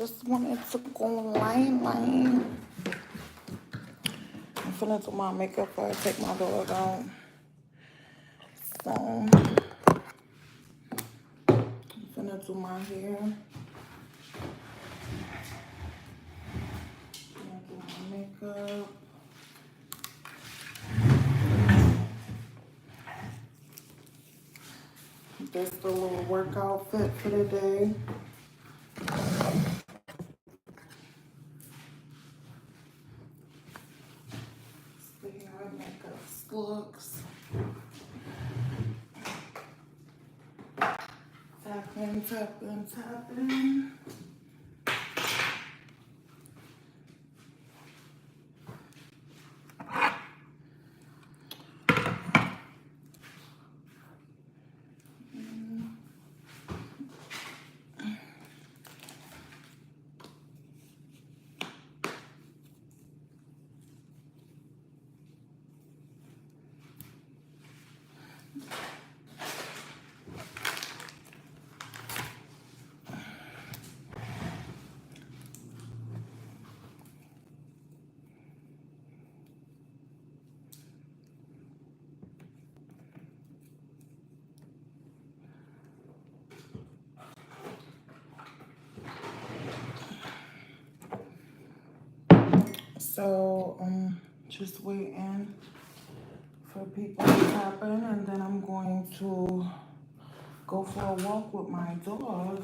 just wanted to go line. I'm finna do my makeup before I take my dog out. So, I'm finna do my hair. I'm gonna do my makeup. Just a little workout fit for the day. See how my makeup looks. Tapping. So just waiting for people to happen, and then I'm going to go for a walk with my dog.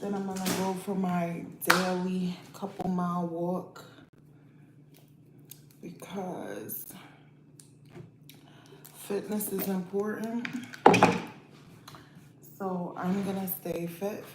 Then I'm gonna go for my daily couple-mile walk because fitness is important. So I'm gonna stay fit.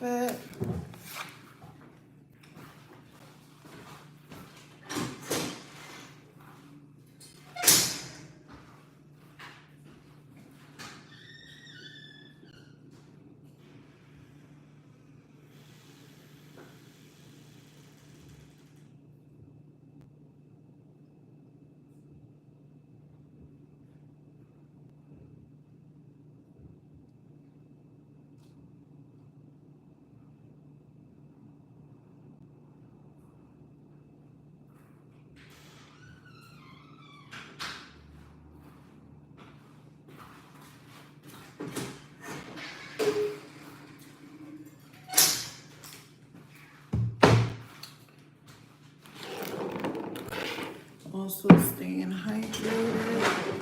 Also staying hydrated.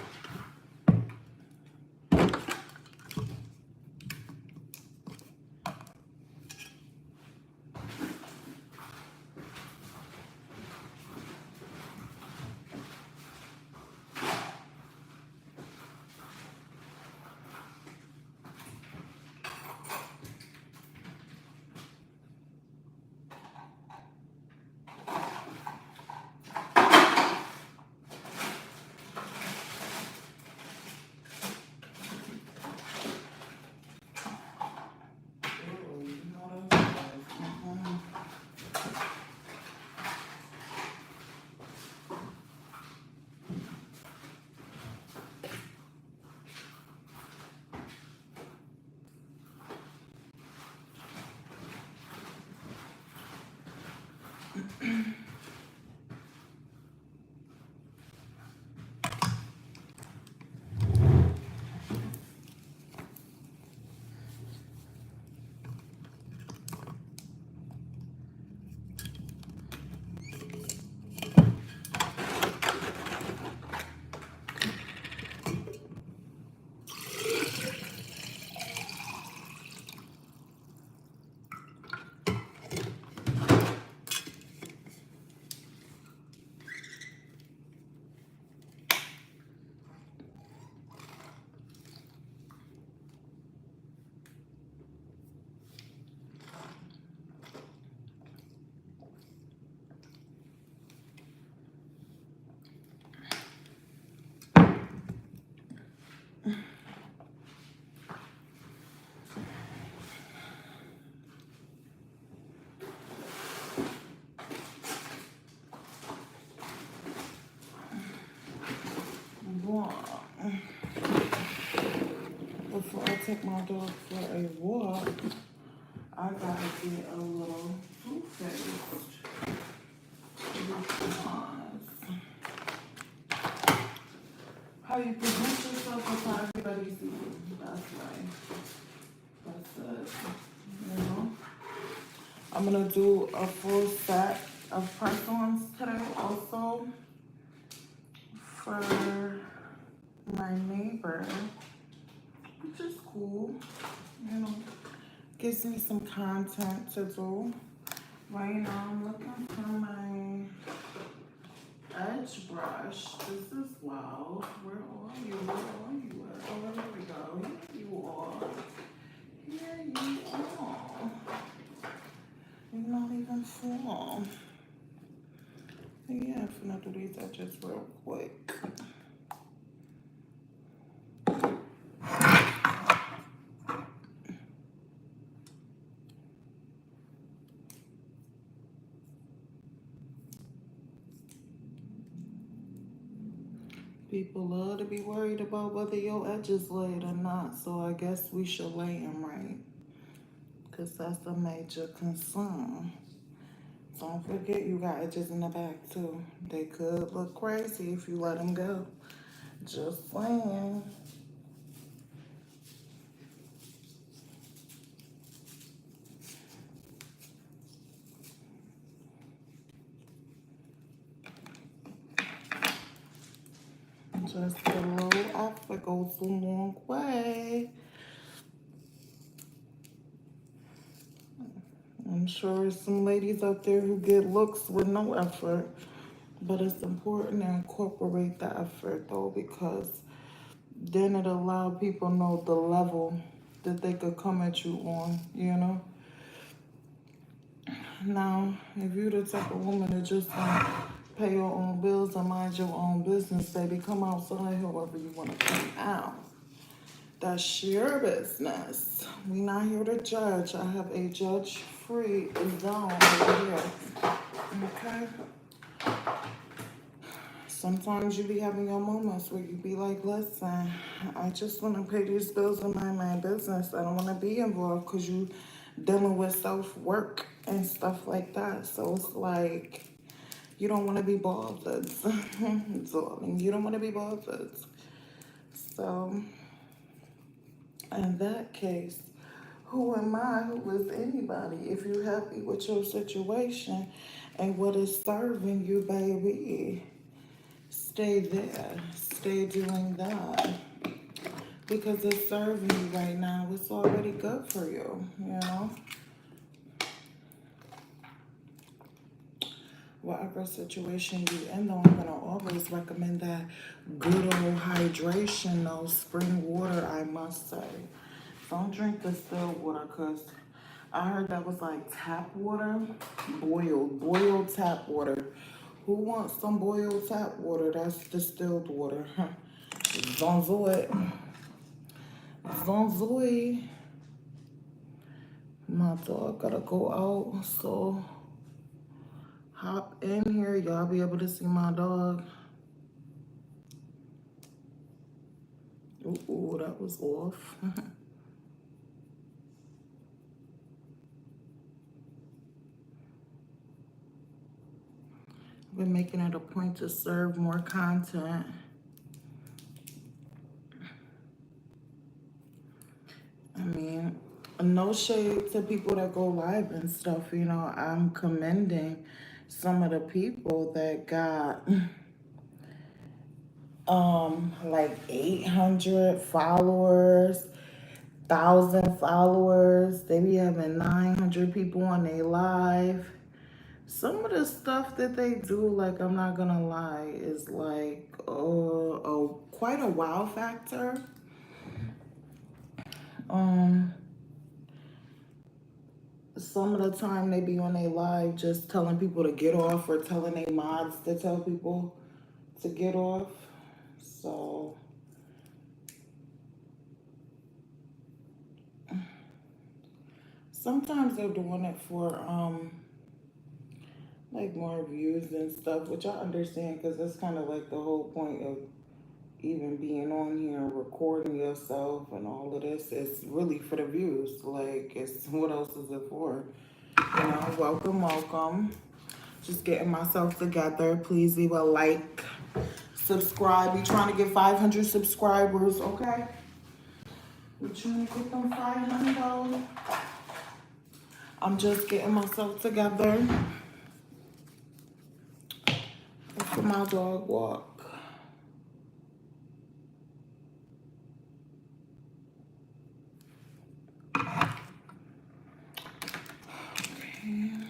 Before I take my dog for a walk, I gotta get a little I'm gonna do a full set of press-ons today also for my neighbor, which is cool, you know, gives me some content to do. Right now I'm looking for my edge brush. This is well. Where are you? Where are you at? Oh, there we go. Here you are. Here you are. You're not even full. Yeah, I'm gonna do these edges real quick. People love to be worried about whether your edges laid or not, so I guess we should lay them right, because that's a major concern. Don't forget you got edges in the back too. They could look crazy if you let them go. Just saying. Just a little effort goes a long way. I'm sure there's some ladies out there who get looks with no effort, but it's important to incorporate the effort though, because then it allows people know the level that they could come at you on, you know? Now, if you're the type of woman that just pay your own bills and mind your own business, baby, come outside however you want to come out. That's your business. We're not here to judge. I have a judge-free zone over here. Okay? Sometimes you be having your moments where you be like, listen, I just want to pay these bills and mind my business. I don't want to be involved because you dealing with self-work and stuff like that. So it's like, you don't want to be bothered. Darling, you don't want to be bothered. So, in that case, who am I? Who is anybody? If you're happy with your situation and what is serving you, baby, stay there. Stay doing that. Because it's serving you right now. It's already good for you, you know? Whatever situation you're in, though, I'm going to always recommend that good old hydration, though. Spring water, I must say. Don't drink distilled water, because I heard that was like tap water. Boiled tap water. Who wants some boiled tap water? That's distilled water. Don't do it. Don't do it. My dog gotta go out, so hop in here. Y'all be able to see my dog. Ooh, that was off. Been making it a point to serve more content. I mean, no shade to people that go live and stuff, you know. I'm commending some of the people that got like 800 followers, 1,000 followers. They be having 900 people on their live. Some of the stuff that they do, like, I'm not gonna lie, is like quite a wow factor. Some of the time they be on their live just telling people to get off, or telling their mods to tell people to get off. So sometimes they're doing it for like more views and stuff, which I understand, because that's kind of like the whole point of even being on here and recording yourself and all of this. It's really for the views. Like, it's, what else is it for? You know, welcome. Just getting myself together. Please leave a like, subscribe. We trying to get 500 subscribers, okay? We trying to get them 500. I'm just getting myself together for my dog walk. Okay.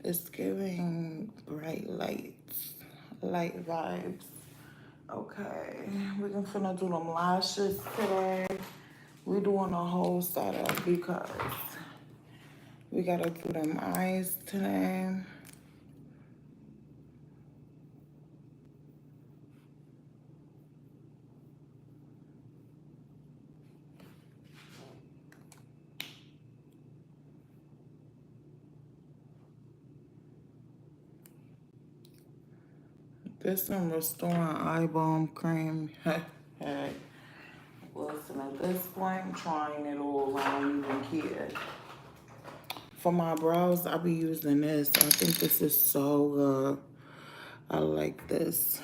It's giving bright lights, light vibes. Okay, we're gonna finna do them lashes today. We're doing a whole setup because we gotta do them eyes today. This one restoring eye balm cream. Hey, listen, at this point, I'm trying it all. I don't even care. For my brows, I'll be using this. I think this is so good. I like this.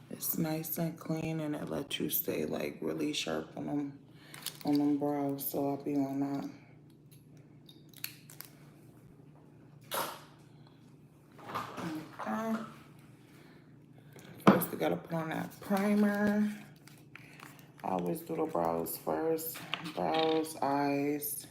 It's nice and clean, and it lets you stay like really sharp on them brows. So I'll be on that. Okay. First, we gotta put on that primer. I always do the brows first. Brows, eyes.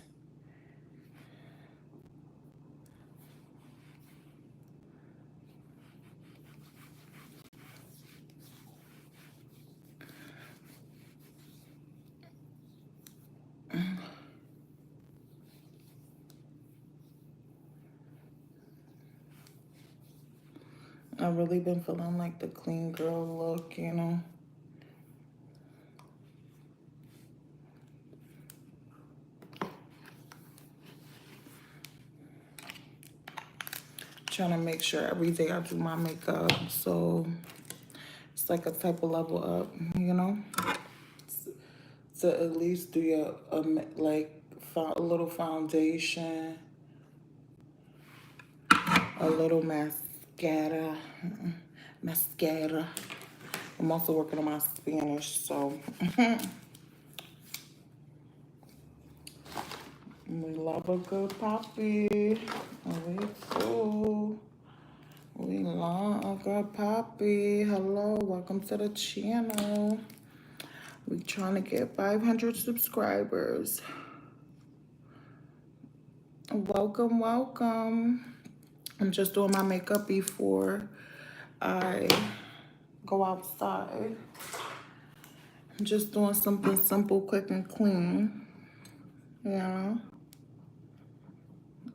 I've really been feeling like the clean girl look, you know. Trying to make sure every day I do my makeup, so it's like a type of level up, you know. To at least do your like a little foundation, a little mascara. Mascara. I'm also working on my Spanish, so we love a good poppy. We do. We love a good poppy. Hello, welcome to the channel. We're trying to get 500 subscribers. Welcome, welcome. I'm just doing my makeup before I go outside. I'm just doing something simple, quick, and clean. You know?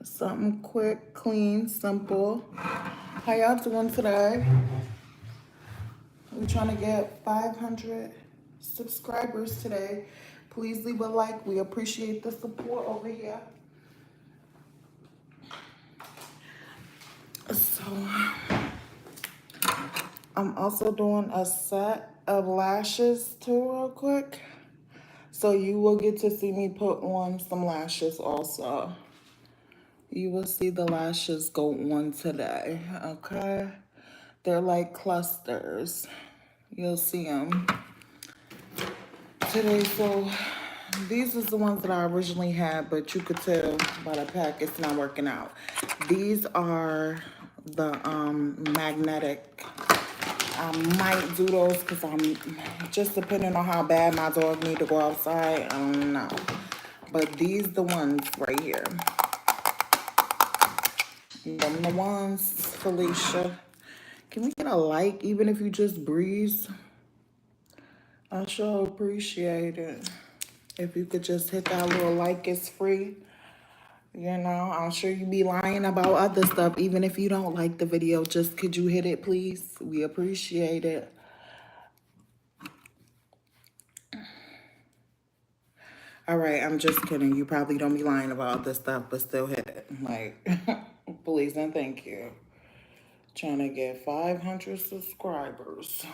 Something quick, clean, simple. How y'all doing today? We're trying to get 500 subscribers today. Please leave a like. We appreciate the support over here. So, I'm also doing a set of lashes too real quick. So you will get to see me put on some lashes also. You will see the lashes go on today, okay? They're like clusters. You'll see them today. So these is the ones that I originally had, but you could tell by the pack it's not working out. These are the magnetic. I might do those because I'm just depending on how bad my dog need to go outside. I don't know. But these the ones right here. Them the ones, Felicia. Can we get a like even if you just breeze? I sure appreciate it. If you could just hit that little like, it's free. You know, I'm sure you be lying about other stuff. Even if you don't like the video, just could you hit it, please? We appreciate it. All right, I'm just kidding. You probably don't be lying about this stuff, but still hit it. Like, please and thank you. Trying to get 500 subscribers.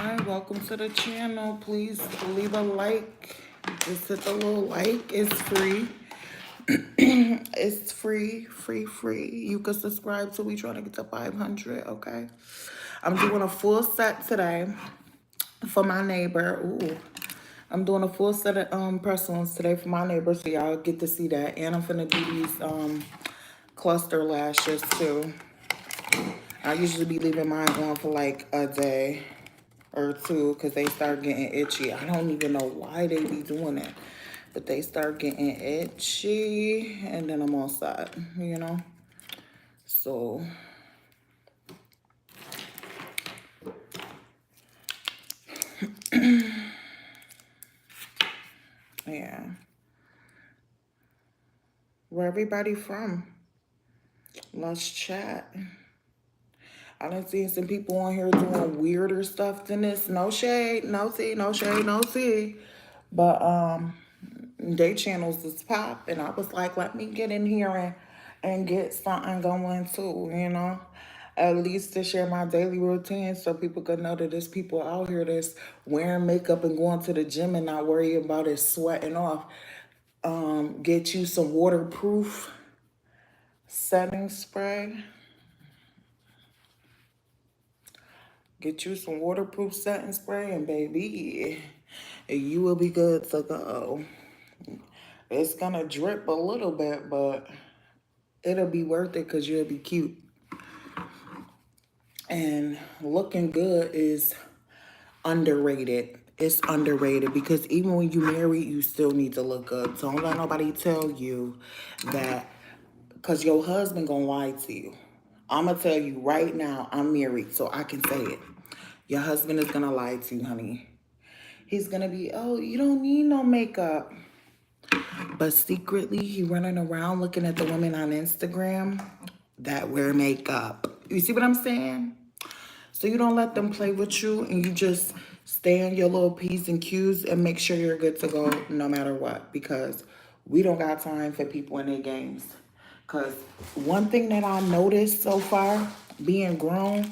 Hi, welcome to the channel. Please leave a like. Just hit the little like. It's free. It's free. You can subscribe till we try to get to 500, okay? I'm doing a full set today for my neighbor. Ooh. I'm doing a full set of press-ons today for my neighbor, so y'all get to see that. And I'm finna do these cluster lashes too. I usually be leaving mine on for like a day or two because they start getting itchy. I don't even know why they be doing that, but they start getting itchy and then I'm all set, you know? So, yeah. Where everybody from? Let's chat. I done seen some people on here doing weirder stuff than this. No shade, no tea, no shade, no tea. But they channels is pop, and I was like, let me get in here and get something going too, you know? At least to share my daily routine so people could know that there's people out here that's wearing makeup and going to the gym and not worry about it sweating off. Get you some waterproof setting spray. Get you some waterproof setting spray and baby, you will be good to go. It's gonna drip a little bit, but it'll be worth it because you'll be cute. And looking good is underrated. It's underrated because even when you married, you still need to look good. So don't let nobody tell you that, because your husband gonna lie to you. I'm gonna tell you right now, I'm married, so I can say it. Your husband is gonna lie to you, honey. He's gonna be, oh, you don't need no makeup. But secretly, he running around looking at the women on Instagram that wear makeup. You see what I'm saying? So you don't let them play with you and you just stay on your little P's and Q's and make sure you're good to go no matter what. Because we don't got time for people in their games. Because one thing that I noticed so far, being grown,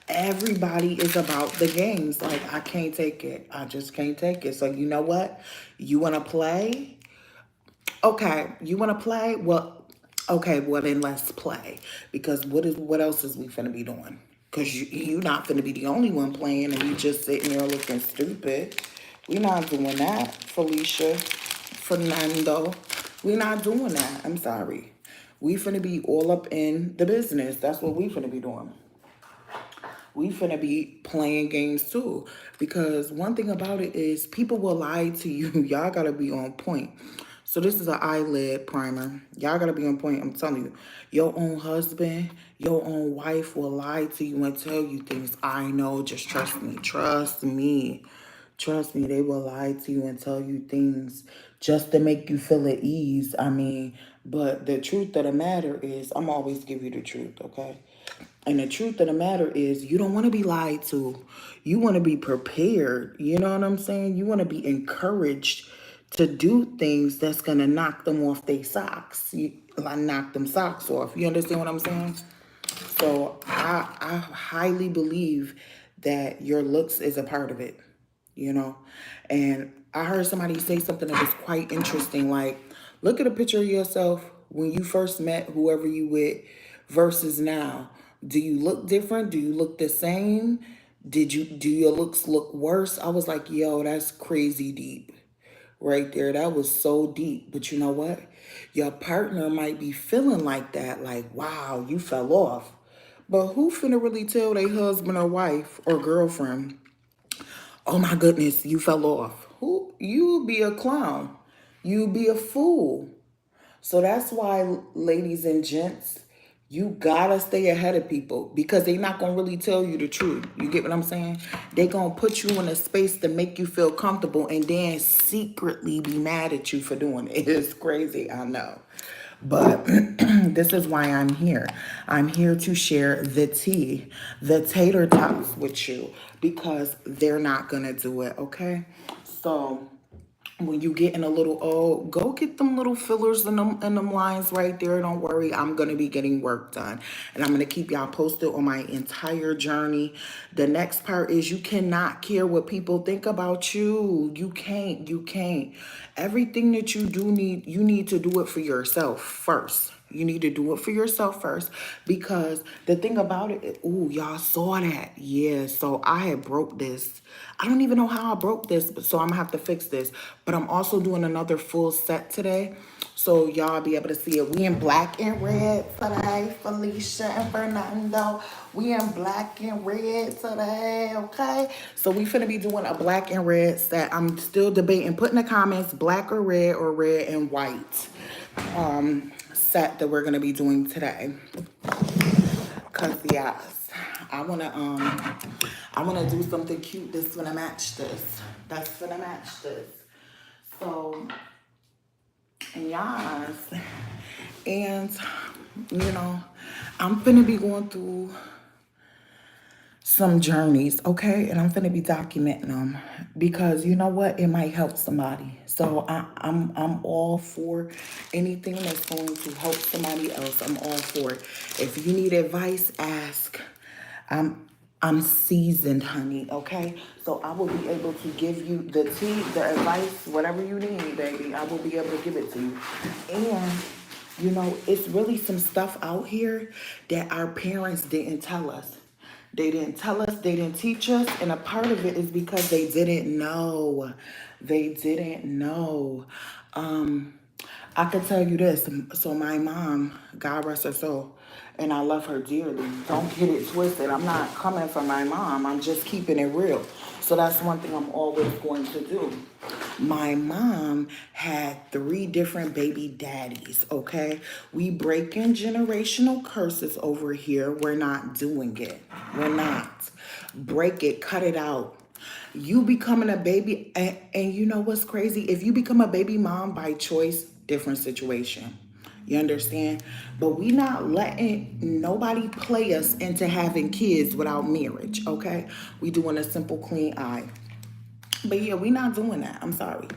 everybody is about the games. Like, I can't take it. I just can't take it. So you know what? You want to play? Okay, you want to play? Well, okay, well then let's play. Because what else is we finna be doing? Because you not finna be the only one playing and you just sitting there looking stupid. We not doing that, Felicia, Fernando. We not doing that. I'm sorry. We finna be all up in the business. That's what we finna be doing. We finna be playing games too. Because one thing about it is people will lie to you. Y'all gotta be on point. So this is an eyelid primer. Y'all gotta be on point. I'm telling you. Your own husband, your own wife will lie to you and tell you things. I know. Just trust me. Trust me. Trust me, they will lie to you and tell you things just to make you feel at ease. I mean, but the truth of the matter is, I'm always give you the truth, okay? And the truth of the matter is, you don't want to be lied to. You want to be prepared. You know what I'm saying? You want to be encouraged to do things that's going to knock them off their socks. Like knock them socks off. You understand what I'm saying? So I highly believe that your looks is a part of it, you know? And I heard somebody say something that was quite interesting. Like, look at a picture of yourself when you first met whoever you with versus now. Do you look different? Do you look the same? Do your looks look worse? I was like, yo, that's crazy deep right there. That was so deep. But you know what? Your partner might be feeling like that, like, wow, you fell off. But who finna really tell their husband or wife or girlfriend, oh my goodness, you fell off? Who? You be a clown. You be a fool. So that's why, ladies and gents, you gotta stay ahead of people because they not gonna really tell you the truth. You get what I'm saying? They gonna put you in a space to make you feel comfortable and then secretly be mad at you for doing it. It's crazy, I know. But this is why I'm here. I'm here to share the tea, the tater tots with you because they're not gonna do it, okay? So when you getting a little old, go get them little fillers in them lines right there. Don't worry, I'm gonna be getting work done, and I'm gonna keep y'all posted on my entire journey. The next part is you cannot care what people think about you. You can't. You can't. Everything that you need to do it for yourself first. You need to do it for yourself first, because the thing about it, ooh, y'all saw that. Yeah, so I had broke this. I don't even know how I broke this, but so I'm gonna have to fix this. But I'm also doing another full set today. So y'all be able to see it. We in black and red today, Felicia and Fernando. We in black and red today, okay? So we finna be doing a black and red set. I'm still debating, put in the comments, black or red and white set that we're gonna be doing today. Cause yes, I wanna do something cute that's gonna match this. That's gonna match this. So yes. And you know, I'm finna be going through some journeys, okay? And I'm gonna be documenting them because you know what? It might help somebody. So I'm all for anything that's going to help somebody else. I'm all for it. If you need advice, ask. I'm I'm seasoned, honey, okay? So I will be able to give you the tea, the advice, whatever you need, baby. I will be able to give it to you. And you know, it's really some stuff out here that our parents didn't tell us. They didn't tell us, they didn't teach us, and a part of it is because they didn't know. They didn't know. I can tell you this. So my mom, God rest her soul, and I love her dearly. Don't get it twisted. I'm not coming for my mom. I'm just keeping it real. So that's one thing I'm always going to do. My mom had 3 different baby daddies, okay? We breaking generational curses over here. We're not doing it. We're not. Break it, cut it out. You becoming a baby, and you know what's crazy? If you become a baby mom by choice, different situation. You understand? But we not letting nobody play us into having kids without marriage, okay? We doing a simple clean eye. But yeah, we not doing that. I'm sorry.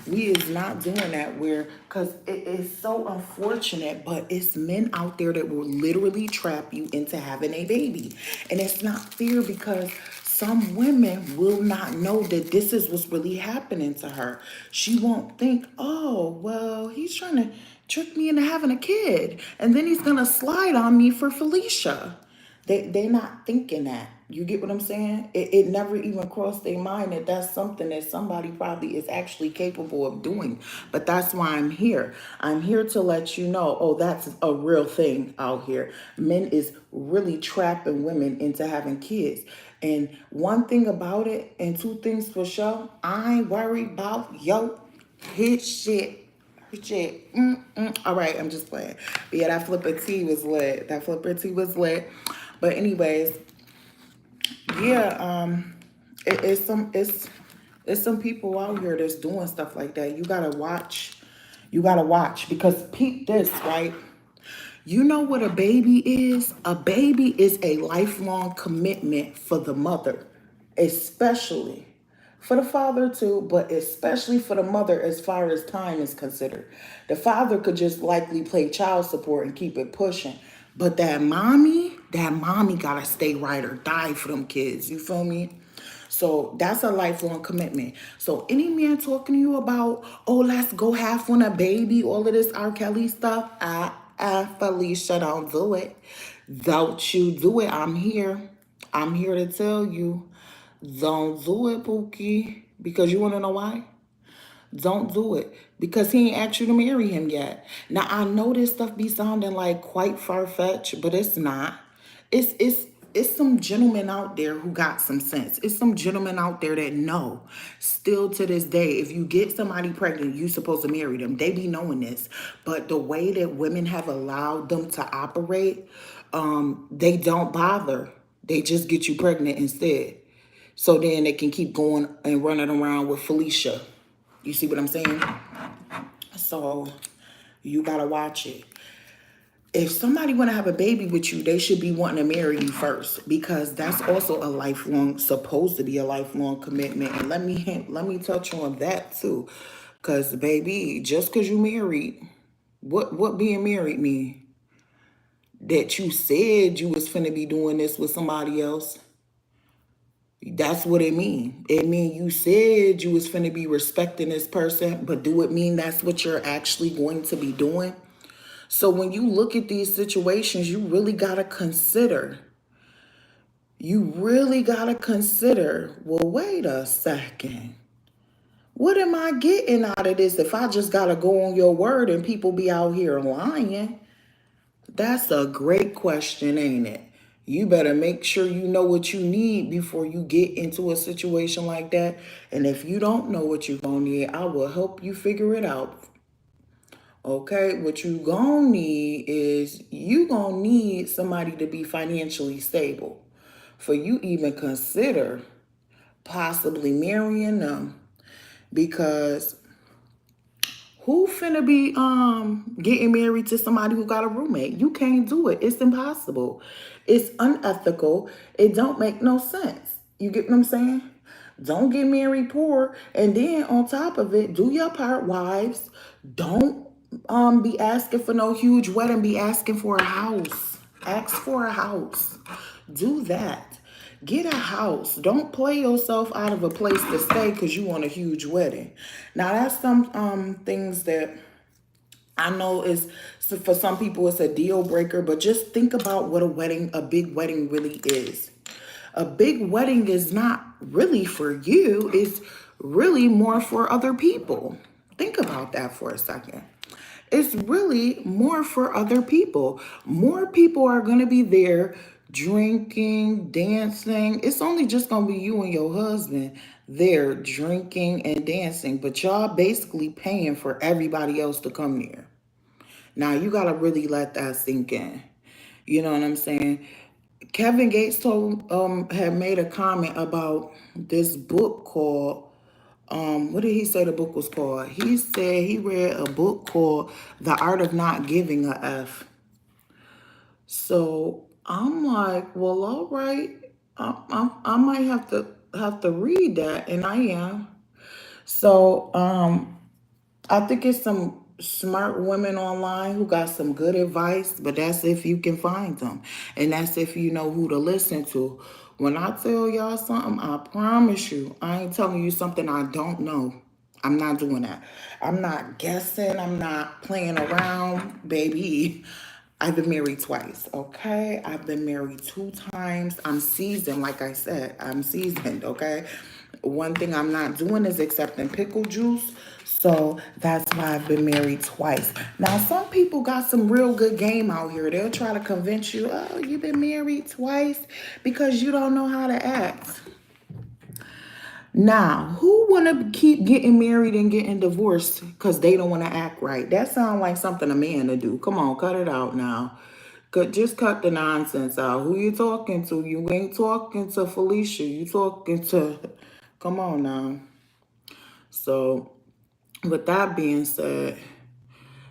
We is not doing that where, because it is so unfortunate, but it's men out there that will literally trap you into having a baby. And it's not fair because some women will not know that this is what's really happening to her. She won't think, oh, well, he's trying to trick me into having a kid. And then he's going to slide on me for Felicia. They're not thinking that. You get what I'm saying? It never even crossed their mind that that's something that somebody probably is actually capable of doing. But that's why I'm here. I'm here to let you know, oh, that's a real thing out here. Men is really trapping women into having kids. And one thing about it, and 2 things for sure, I ain't worried about his shit. Shit. All right, I'm just playing. But yeah, that flipper tea was lit. That flipper tea was lit. But anyways, yeah, it's some people out here that's doing stuff like that. You gotta watch. You gotta watch because peep this, right? You know what a baby is? A baby is a lifelong commitment for the mother, especially for the father too, but especially for the mother as far as time is considered. The father could just likely play child support and keep it pushing. But that mommy gotta stay right or die for them kids. You feel me? So that's a lifelong commitment. So any man talking to you about, oh, let's go half on a baby, all of this R. Kelly stuff, Felicia, don't do it. Don't you do it. I'm here. I'm here to tell you, don't do it, Pookie. Because you want to know why? Don't do it because he ain't asked you to marry him yet. Now I know this stuff be sounding like quite far-fetched, but it's not. It's some gentlemen out there who got some sense. It's some gentlemen out there that know still to this day, if you get somebody pregnant, you supposed to marry them. They be knowing this. But the way that women have allowed them to operate, they don't bother. They just get you pregnant instead. So then they can keep going and running around with Felicia. You see what I'm saying? So you gotta watch it. If somebody want to have a baby with you, they should be wanting to marry you first because that's also a lifelong, supposed to be a lifelong commitment. And let me touch on that too. Cause baby, just cause you married, what being married mean? That you said you was finna be doing this with somebody else? That's what it mean. It mean you said you was finna be respecting this person, but do it mean that's what you're actually going to be doing? So when you look at these situations, you really gotta consider. You really gotta consider, well, wait a second. What am I getting out of this if I just gotta go on your word and people be out here lying? That's a great question, ain't it? You better make sure you know what you need before you get into a situation like that. And if you don't know what you're gonna need, I will help you figure it out. Okay, what you gonna need is you gonna need somebody to be financially stable for you even consider possibly marrying them, because who finna be getting married to somebody who got a roommate? You can't do it. It's impossible. It's unethical. It don't make no sense. You get what I'm saying? Don't get married poor. And then on top of it, do your part, wives. Don't be asking for no huge wedding. Be asking for a house. Ask for a house. Do that. Get a house. Don't play yourself out of a place to stay because you want a huge wedding. Now that's some things that I know is, so for some people it's a deal breaker, but just think about what a big wedding really is. A big wedding is not really for you. It's really more for other people. Think about that for a second. It's really more for other people. More people are going to be there drinking, dancing. It's only just going to be you and your husband there drinking and dancing, but y'all basically paying for everybody else to come there. Now, you got to really let that sink in. You know what I'm saying? Kevin Gates had made a comment about this book called what did he say the book was called? He said he read a book called The Art of Not Giving a F. So I'm like, well, all right. I might have to read that, and I am. So I think it's some smart women online who got some good advice, but that's if you can find them. And that's if you know who to listen to. When I tell y'all something, I promise you, I ain't telling you something I don't know. I'm not doing that. I'm not guessing. I'm not playing around, baby. I've been married twice, okay? I've been married 2 times. I'm seasoned, like I said. I'm seasoned, okay? One thing I'm not doing is accepting pickle juice. So that's why I've been married twice. Now, some people got some real good game out here. They'll try to convince you, oh, you've been married twice because you don't know how to act. Now, who want to keep getting married and getting divorced because they don't want to act right? That sounds like something a man to do. Come on, cut it out now. Just cut the nonsense out. Who you talking to? You ain't talking to Felicia. You talking to... Come on now. So, with that being said,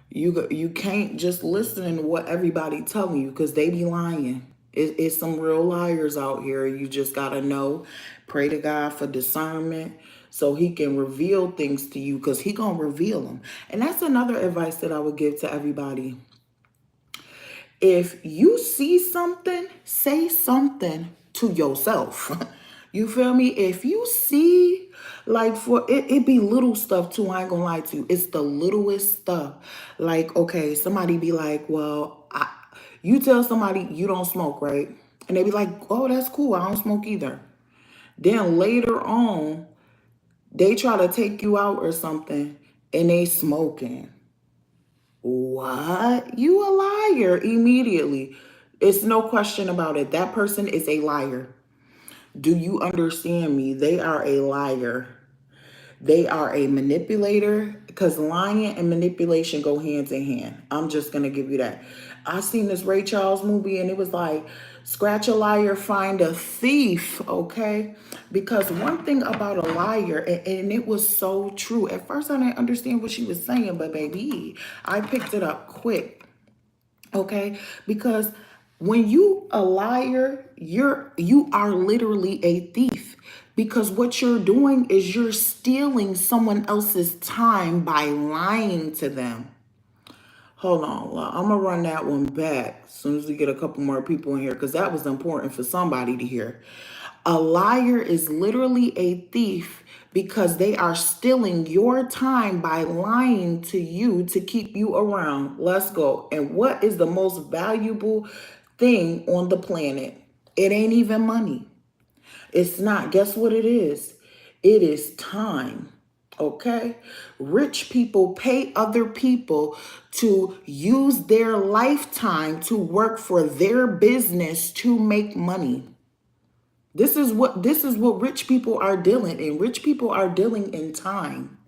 you can't just listen to what everybody telling you because they be lying. It's some real liars out here. You just got to know. Pray to God for discernment so he can reveal things to you because he going to reveal them. And that's another advice that I would give to everybody. If you see something, say something to yourself. You feel me? If you see, like, for it be little stuff too, I ain't gonna lie to you. It's the littlest stuff. Like, okay, somebody be like, well, you tell somebody you don't smoke, right? And they be like, oh, that's cool. I don't smoke either. Then later on, they try to take you out or something and they smoking. What? You a liar immediately. It's no question about it. That person is a liar. Do you understand me? They are a liar. They are a manipulator because lying and manipulation go hand in hand. I'm just going to give you that. I seen this Ray Charles movie and it was like, scratch a liar, find a thief, okay? Because one thing about a liar, and it was so true. At first I didn't understand what she was saying, but baby, I picked it up quick, okay? Because when you a liar, you are literally a thief. Because what you're doing is you're stealing someone else's time by lying to them. Hold on, I'm gonna run that one back as soon as we get a couple more people in here, because that was important for somebody to hear. A liar is literally a thief because they are stealing your time by lying to you to keep you around. Let's go. And what is the most valuable thing on the planet? It ain't even money. It's not. Guess what it is? It is time. Okay? Rich people pay other people to use their lifetime to work for their business to make money. This is what rich people are dealing in. Rich people are dealing in time.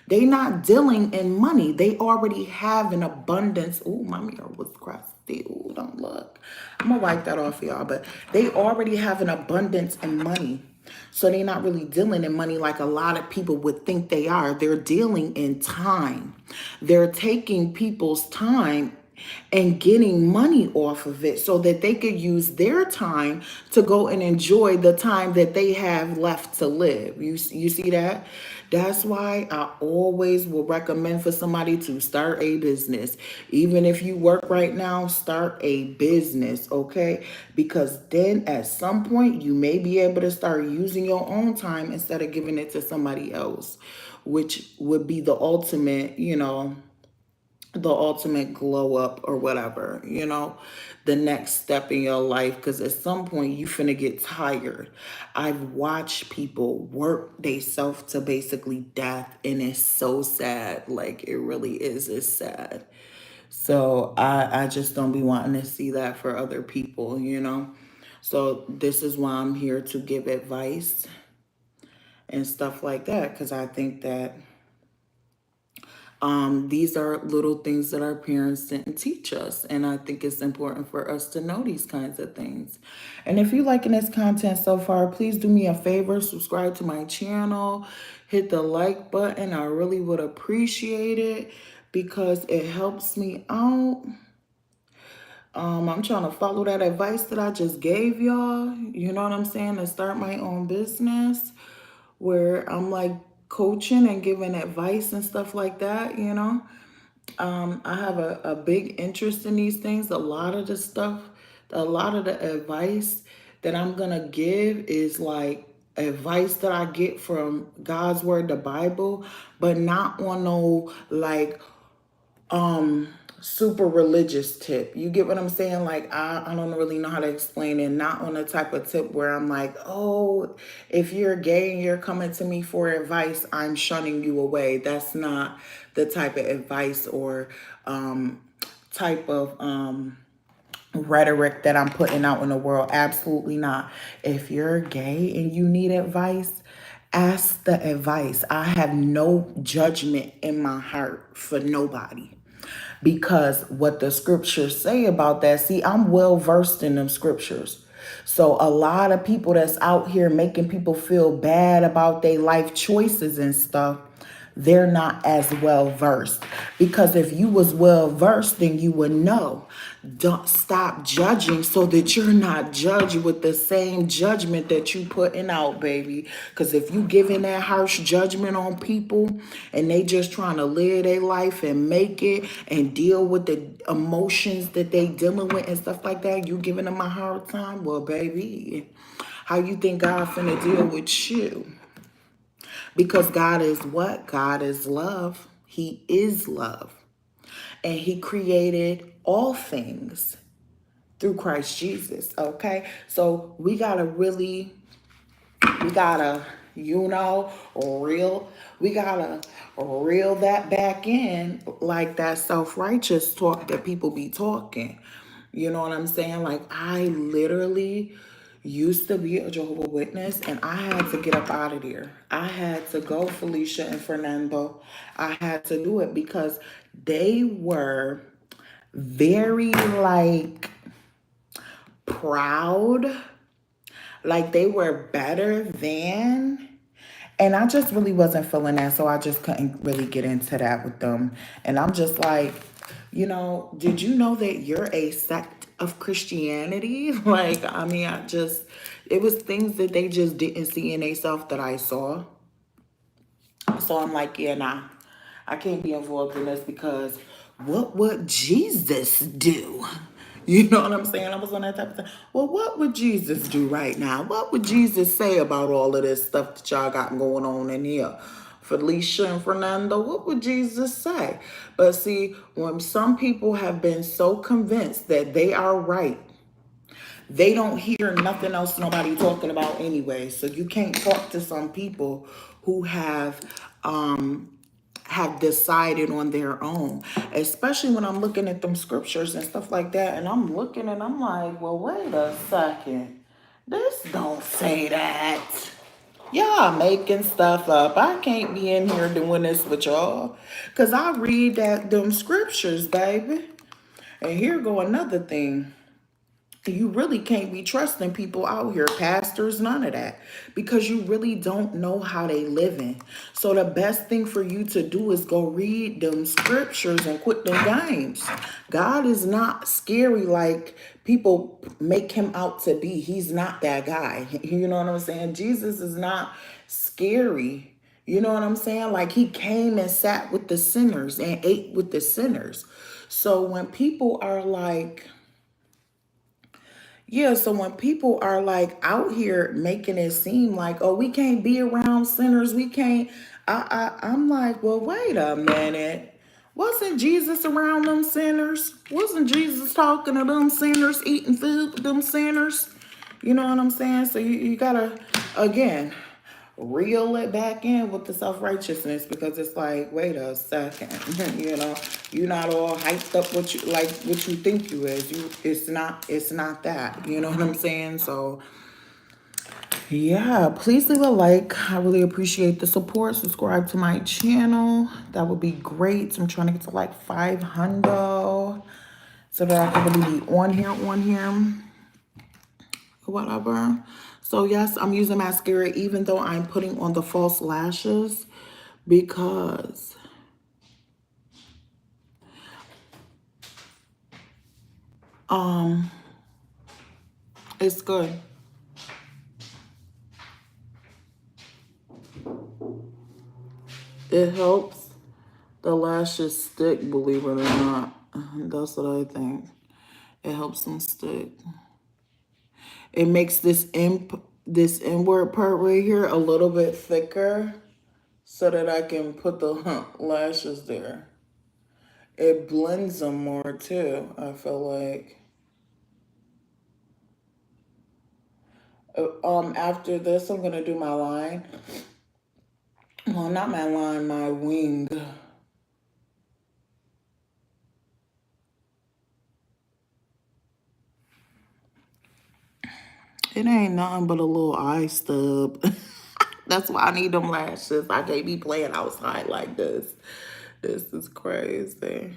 They not dealing in money. They already have an abundance. Oh, my mirror was crusty. Oh, don't look. I'm gonna wipe that off, y'all. But they already have an abundance in money. So they're not really dealing in money like a lot of people would think they are. They're dealing in time. They're taking people's time and getting money off of it so that they could use their time to go and enjoy the time that they have left to live. You see that? That's why I always will recommend for somebody to start a business. Even if you work right now, start a business, okay? Because then at some point you may be able to start using your own time instead of giving it to somebody else, which would be the ultimate, the ultimate glow up or whatever, the next step in your life. Because at some point you finna get tired. I've watched people work themselves to basically death, and it's so sad. Like, it really is. It's sad. So I just don't be wanting to see that for other people. So this is why I'm here to give advice and stuff like that, because I think that these are little things that our parents didn't teach us. And I think it's important for us to know these kinds of things. And if you're liking this content so far, please do me a favor, subscribe to my channel, hit the like button. I really would appreciate it because it helps me out. I'm trying to follow that advice that I just gave y'all. You know what I'm saying? To start my own business where I'm like coaching and giving advice and stuff like that. I have a big interest in these things. A lot of the advice that I'm gonna give is like advice that I get from God's word, the Bible, but not on no like super religious tip. You get what I'm saying? Like, I don't really know how to explain it. Not on a type of tip where I'm like, oh, if you're gay and you're coming to me for advice, I'm shunning you away. That's not the type of advice or type of rhetoric that I'm putting out in the world. Absolutely not. If you're gay and you need advice, ask the advice. I have no judgment in my heart for nobody. Because what the scriptures say about that, see, I'm well versed in them scriptures. So a lot of people that's out here making people feel bad about their life choices and stuff, they're not as well versed. Because if you was well versed, then you would know. Don't stop judging so that you're not judged with the same judgment that you putting out, baby. Because if you giving that harsh judgment on people and they just trying to live their life and make it and deal with the emotions that they dealing with and stuff like that, you giving them a hard time, well, baby, how you think God finna deal with you? Because God is what? God is love. He is love. And he created all things through Christ Jesus, okay? So we gotta, we gotta reel that back in, like that self-righteous talk that people be talking. You know what I'm saying? Like, I literally used to be a Jehovah's Witness and I had to get up out of there. I had to go, Felicia and Fernando. I had to do it because they were very like proud, like they were better than. And I just really wasn't feeling that, so I just couldn't really get into that with them. And I'm just like, did you know that you're a sect of Christianity? Like, I mean, It was things that they just didn't see in themselves that I saw. So I'm like, yeah, nah, I can't be involved in this because what would Jesus do? You know what I'm saying? I was on that type of thing. Well, what would Jesus do right now? What would Jesus say about all of this stuff that y'all got going on in here? Felicia and Fernando, what would Jesus say? But see, when some people have been so convinced that they are right, they don't hear nothing else nobody talking about anyway. So you can't talk to some people who have decided on their own, especially when I'm looking at them scriptures and stuff like that, and I'm looking and I'm like, well, wait a second, this don't say that. Y'all making stuff up. I can't be in here doing this with y'all, because I read them scriptures, baby. And here go another thing. You really can't be trusting people out here, pastors, none of that, because you really don't know how they living. So the best thing for you to do is go read them scriptures and quit them games. God is not scary like people make him out to be. He's not that guy. You know what I'm saying? Jesus is not scary. You know what I'm saying? Like, he came and sat with the sinners and ate with the sinners. So when people are like, yeah, so when people are like out here making it seem like, oh, we can't be around sinners, we can't, I'm like, well, wait a minute. Wasn't Jesus around them sinners? Wasn't Jesus talking to them sinners, eating food with them sinners? You know what I'm saying? So you gotta, again, reel it back in with the self-righteousness, because it's like, wait a second, you know, you're not all hyped up what you like, what you think you is. It's not that, you know what I'm saying? So yeah, please leave a like. I really appreciate the support. Subscribe to my channel. That would be great. I'm trying to get to like 500 so that I can really be on here whatever. So yes, I'm using mascara even though I'm putting on the false lashes, because it's good. It helps the lashes stick, believe it or not. That's what I think. It helps them stick. It makes this inward part right here a little bit thicker so that I can put the lashes there. It blends them more too, I feel like. After this, I'm gonna do my line. Well, not my line, my wing. It ain't nothing but a little eye stub. That's why I need them lashes. I can't be playing outside like this. This is crazy.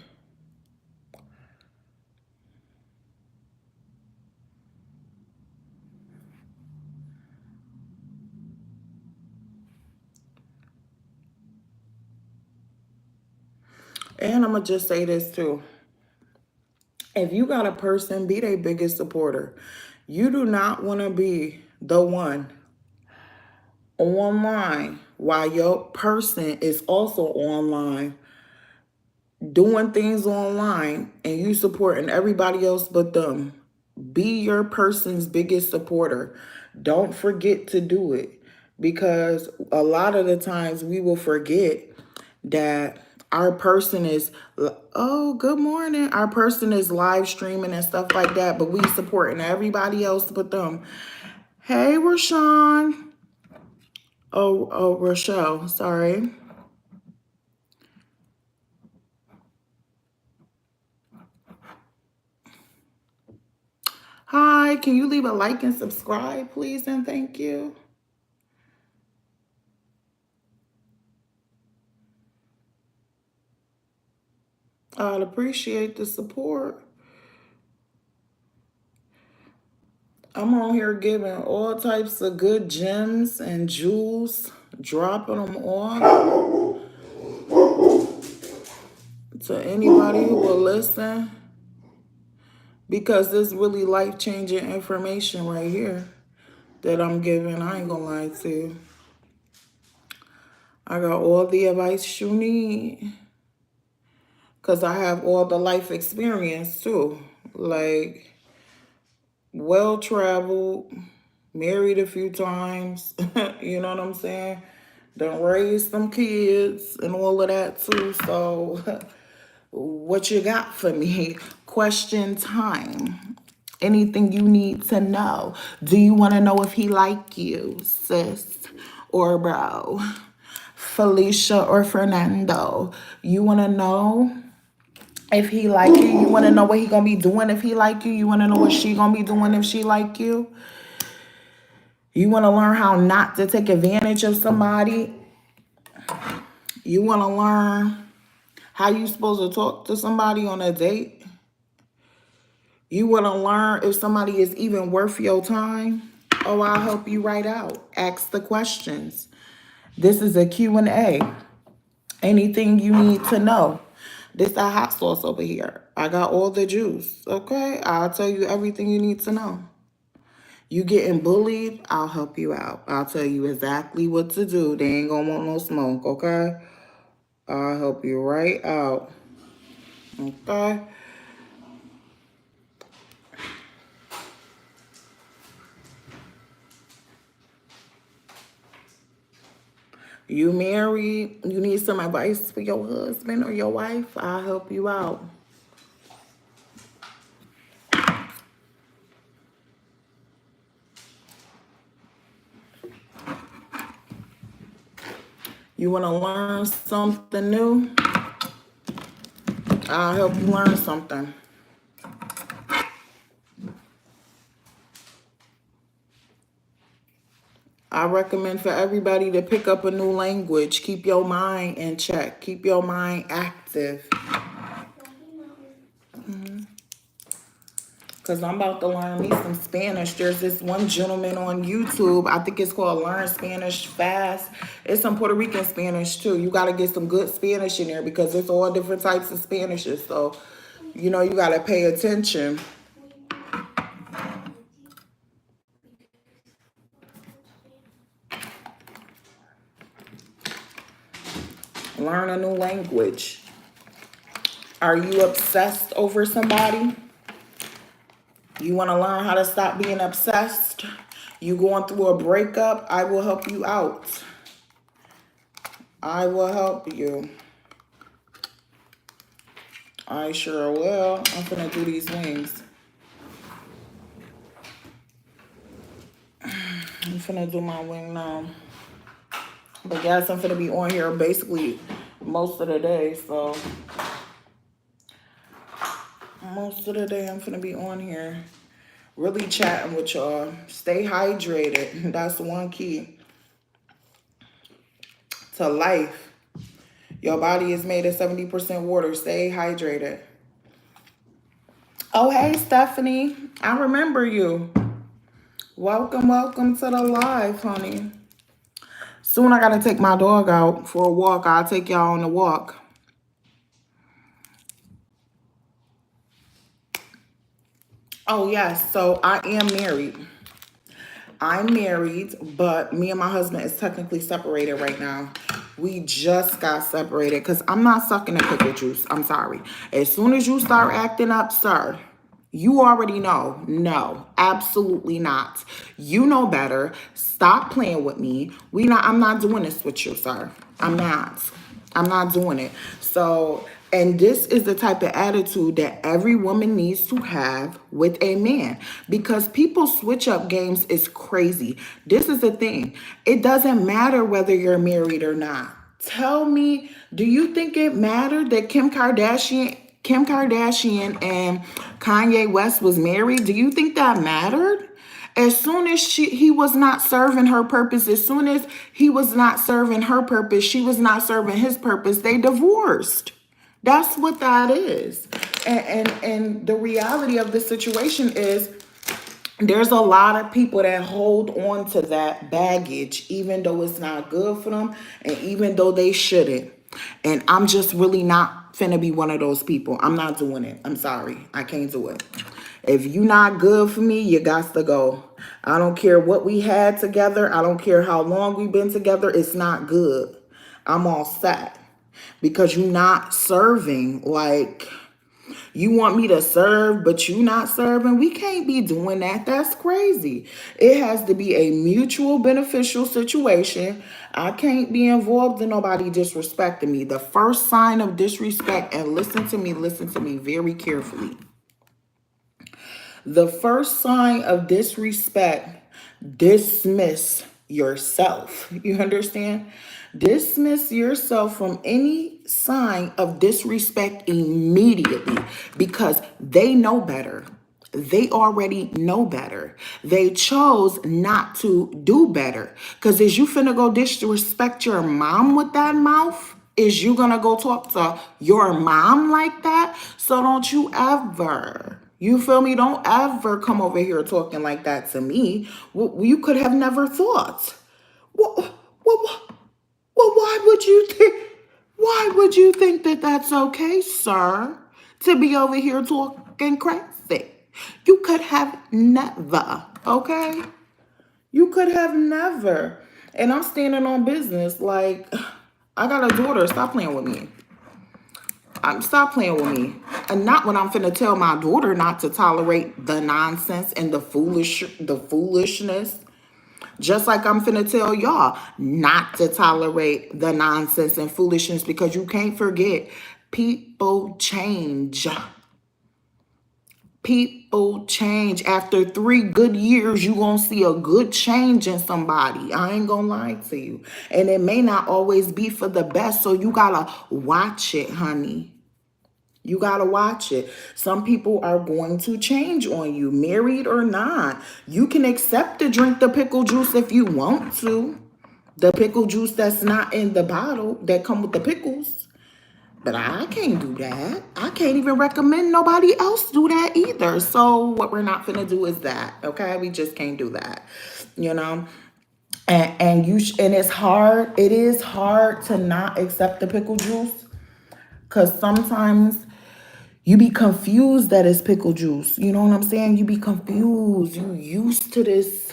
And I'm going to just say this too. If you got a person, be their biggest supporter. You do not want to be the one online while your person is also online doing things online and you supporting everybody else but them. Be your person's biggest supporter. Don't forget to do it, because a lot of the times we will forget that our person is, oh, good morning. Our person is live streaming and stuff like that, but we supporting everybody else but them. Hey, Rashawn. Oh, Rochelle, sorry. Hi, can you leave a like and subscribe, please, and thank you. I'd appreciate the support. I'm on here giving all types of good gems and jewels, dropping them off to anybody who will listen, because this really life-changing information right here. that I'm giving. I ain't gonna lie to you. I got all the advice you need. Because I have all the life experience too. Like, well traveled, married a few times. You know what I'm saying? Done raised some kids and all of that too. So, what you got for me? Question time. Anything you need to know? Do you want to know if he like you, sis or bro? Felicia or Fernando? You want to know if he like you? You want to know what he gonna be doing if he like you? You want to know what she gonna be doing if she like you? You want to learn how not to take advantage of somebody? You want to learn how you supposed to talk to somebody on a date? You want to learn if somebody is even worth your time? Oh, I'll help you right out. Ask the questions. This is a Q&A. Anything you need to know. This is a hot sauce over here. I got all the juice, okay? I'll tell you everything you need to know. You getting bullied, I'll help you out. I'll tell you exactly what to do. They ain't gonna want no smoke, okay? I'll help you right out, okay? You married, you need some advice for your husband or your wife, I'll help you out. You want to learn something new? I'll help you learn something. I recommend for everybody to pick up a new language. Keep your mind in check. Keep your mind active. Because I'm about to learn me some Spanish. There's this one gentleman on YouTube. I think it's called Learn Spanish Fast. It's some Puerto Rican Spanish too. You got to get some good Spanish in there because it's all different types of Spanishes. So, you know, you got to pay attention. Learn a new language. Are you obsessed over somebody? You want to learn how to stop being obsessed? You going through a breakup? I will help you out. I will help you. I sure will. I'm gonna do these wings. I'm finna do my wing now. But guys, I'm finna be on here basically most of the day, so most of the day I'm finna be on here really chatting with y'all. Stay hydrated. That's one key to life. Your body is made of 70% water. Stay hydrated. Oh, hey, Stephanie. I remember you. Welcome, welcome to the live, honey. Soon I gotta take my dog out for a walk. I'll take y'all on the walk. Oh, yes. So I am married. I'm married, but me and my husband is technically separated right now. We just got separated because I'm not sucking the pickle juice. I'm sorry. As soon as you start acting up, sir, you already know. No, absolutely not. You know better. Stop playing with me. I'm not doing this with you, sir. I'm not. I'm not doing it. So, and this is the type of attitude that every woman needs to have with a man because people switch up games is crazy. This is the thing. It doesn't matter whether you're married or not. Tell me, do you think it mattered that Kim Kardashian and Kanye West was married? Do you think that mattered? As soon as he was not serving her purpose, as soon as he was not serving her purpose, she was not serving his purpose, they divorced. That's what that is. And the reality of the situation is there's a lot of people that hold on to that baggage, even though it's not good for them and even though they shouldn't. And I'm just really not finna be one of those people. I'm not doing it. I'm sorry. I can't do it. If you not good for me, you got to go. I don't care what we had together. I don't care how long we've been together. It's not good. I'm all set. Because you not serving. Like, you want me to serve, but you not serving? We can't be doing that. That's crazy. It has to be a mutual beneficial situation. I can't be involved in nobody disrespecting me. The first sign of disrespect, and listen to me very carefully. The first sign of disrespect, dismiss yourself. You understand? Dismiss yourself from any sign of disrespect immediately because they know better. They already know better. They chose not to do better. Because is you finna go disrespect your mom with that mouth? Is you gonna go talk to your mom like that? So don't you ever, you feel me? Don't ever come over here talking like that to me. You could have never thought. Well, well, well, why would you think that that's okay, sir? To be over here talking crazy. You could have never, okay? You could have never. And I'm standing on business. Like, I got a daughter. Stop playing with me. Stop playing with me. And not when I'm finna tell my daughter not to tolerate the nonsense and the foolishness. Just like I'm finna tell y'all not to tolerate the nonsense and foolishness because you can't forget people change. People change. After 3 good years, you gonna see a good change in somebody. I ain't gonna lie to you. And it may not always be for the best, so you gotta watch it, honey. You gotta watch it. Some people are going to change on you, married or not. You can accept to drink the pickle juice if you want to. The pickle juice that's not in the bottle that come with the pickles. But I can't do that. I can't even recommend nobody else do that either. So what we're not gonna do is that, okay? We just can't do that, you know? And it's hard. It is hard to not accept the pickle juice because sometimes you be confused that it's pickle juice. You know what I'm saying? You be confused. You used to this.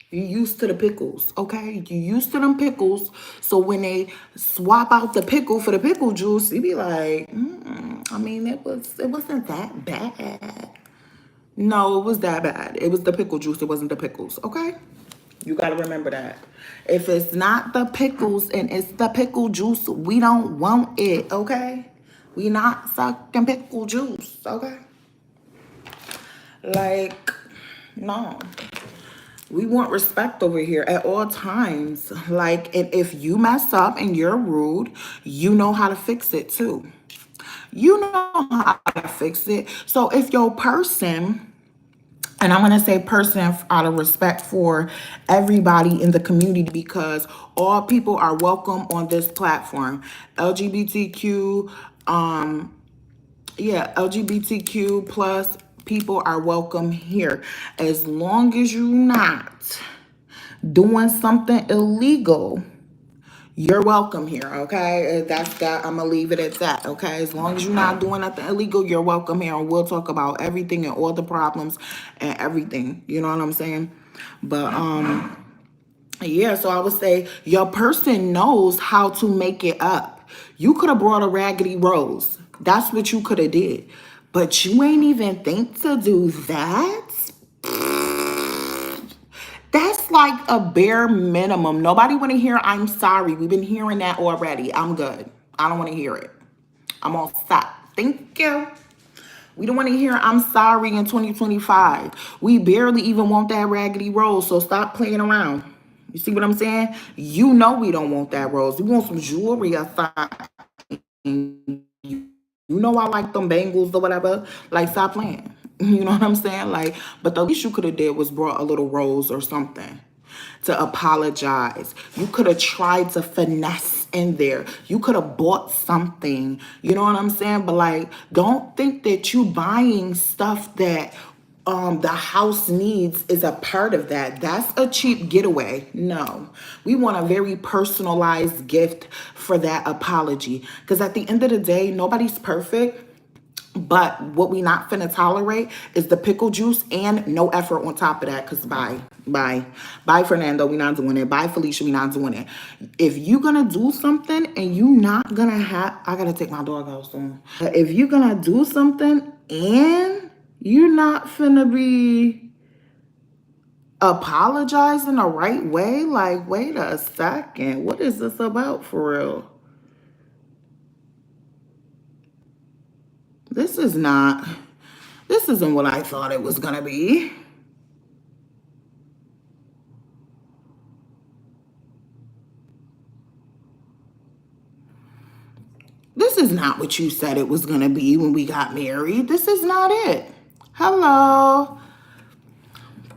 You used to the pickles, okay? You used to them pickles. So when they swap out the pickle for the pickle juice, you be like, I mean, it wasn't that bad. No, it was that bad. It was the pickle juice. It wasn't the pickles, okay? You got to remember that. If it's not the pickles and it's the pickle juice, we don't want it, okay? We not sucking pickle juice, okay? Like, no. We want respect over here at all times. Like, and if you mess up and you're rude, you know how to fix it too. You know how to fix it. So if your person, and I'm going to say person out of respect for everybody in the community because all people are welcome on this platform. LGBTQ, LGBTQ plus people are welcome here. As long as you're not doing something illegal, you're welcome here, okay? That's that. I'm gonna leave it at that, okay? As long as you're not doing nothing illegal, you're welcome here, and we'll talk about everything and all the problems and everything. You know what I'm saying? But yeah. So I would say your person knows how to make it up. You could have brought a Raggedy Rose. That's what you could have did, but you ain't even think to do that. That's like a bare minimum. Nobody want to hear I'm sorry. We've been hearing that already. I'm good. I don't want to hear it. I'm all set. Thank you. We don't want to hear I'm sorry in 2025. We barely even want that Raggedy Rose, so stop playing around. You see what I'm saying? You know we don't want that rose. We want some jewelry or something. You know I like them bangles or whatever. Like, stop playing. You know what I'm saying? Like, but the least you could have did was brought a little rose or something to apologize. You could have tried to finesse in there. You could have bought something. You know what I'm saying? But like, don't think that you buying stuff that the house needs is a part of that. That's a cheap getaway. No, we want a very personalized gift for that apology. Because at the end of the day, nobody's perfect. But what we not finna tolerate is the pickle juice and no effort on top of that. Cause bye, Fernando. We not doing it. Bye, Felicia. We not doing it. If you gonna do something and you not gonna have, I gotta take my dog out soon. If you gonna do something and you not finna be apologizing the right way, like wait a second, what is this about for real? This is not. This isn't what I thought it was gonna be. This is not what you said it was gonna be when we got married. This is not it. Hello,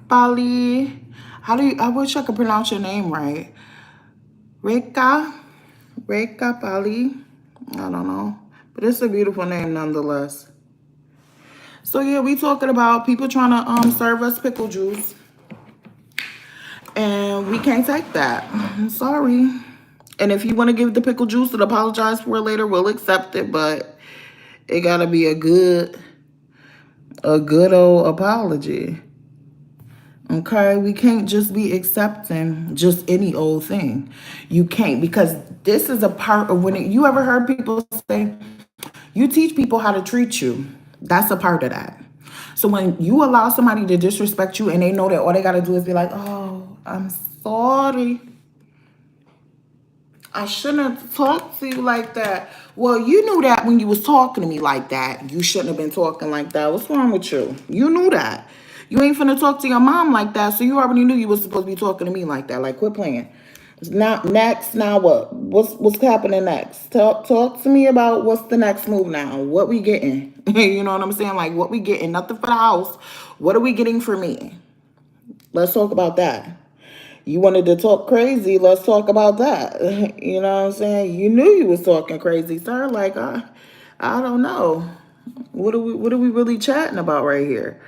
Bali. How do you? I wish I could pronounce your name right. Reka, Reka Bali. I don't know, but it's a beautiful name nonetheless. So yeah, we talking about people trying to serve us pickle juice, and we can't take that. I'm sorry. And if you want to give the pickle juice and apologize for it later, we'll accept it. But it gotta be a good old apology. Okay, we can't just be accepting just any old thing. You can't, because this is a part of you ever heard people say, you teach people how to treat you. That's a part of that. So when you allow somebody to disrespect you and they know that all they gotta do is be like, oh, I'm sorry. I shouldn't have talked to you like that. Well, you knew that when you was talking to me like that. You shouldn't have been talking like that. What's wrong with you? You knew that. You ain't finna talk to your mom like that, so you already knew you was supposed to be talking to me like that. Like, quit playing. Now, next, now what? What's happening next? Talk to me about what's the next move now. What we getting? You know what I'm saying? Like, what we getting? Nothing for the house. What are we getting for me? Let's talk about that. You wanted to talk crazy, let's talk about that. You know what I'm saying? You knew you was talking crazy, sir. Like, I don't know. What are we really chatting about right here?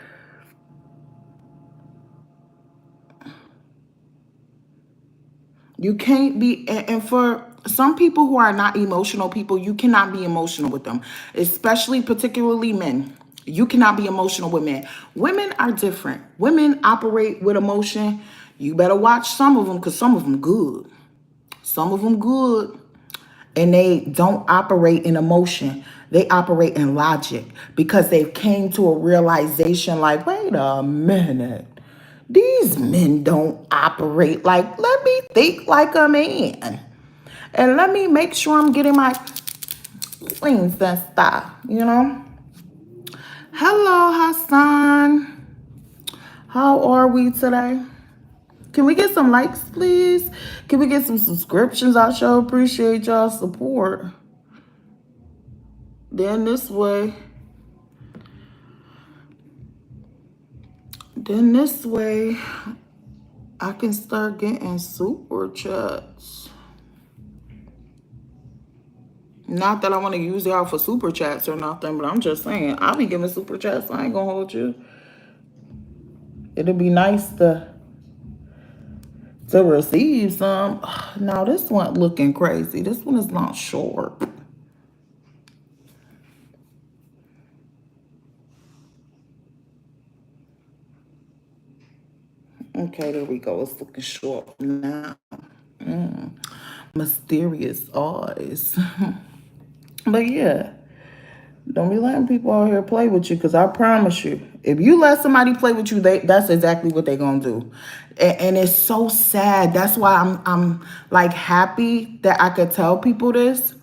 You can't be, and for some people who are not emotional people, you cannot be emotional with them, especially particularly men. You cannot be emotional with men. Women are different. Women operate with emotion. You better watch some of them because some of them good. Some of them good. And they don't operate in emotion. They operate in logic because they've came to a realization like, wait a minute. These men don't operate like, let me think like a man. And let me make sure I'm getting my things and stuff, you know? Hello, Hassan. How are we today? Can we get some likes, please? Can we get some subscriptions? I sure appreciate y'all's support. Then this way, then this way, I can start getting super chats. Not that I want to use y'all for super chats or nothing, but I'm just saying, I'll be giving super chats. I ain't gonna hold you. It'll be nice to receive some. Now this one looking crazy. This one is not short. Okay, there we go. It's looking short now. Mysterious eyes. But yeah, don't be letting people out here play with you, because I promise you, if you let somebody play with you, that's exactly what they're gonna do. And it's so sad. That's why I'm like happy that I could tell people this,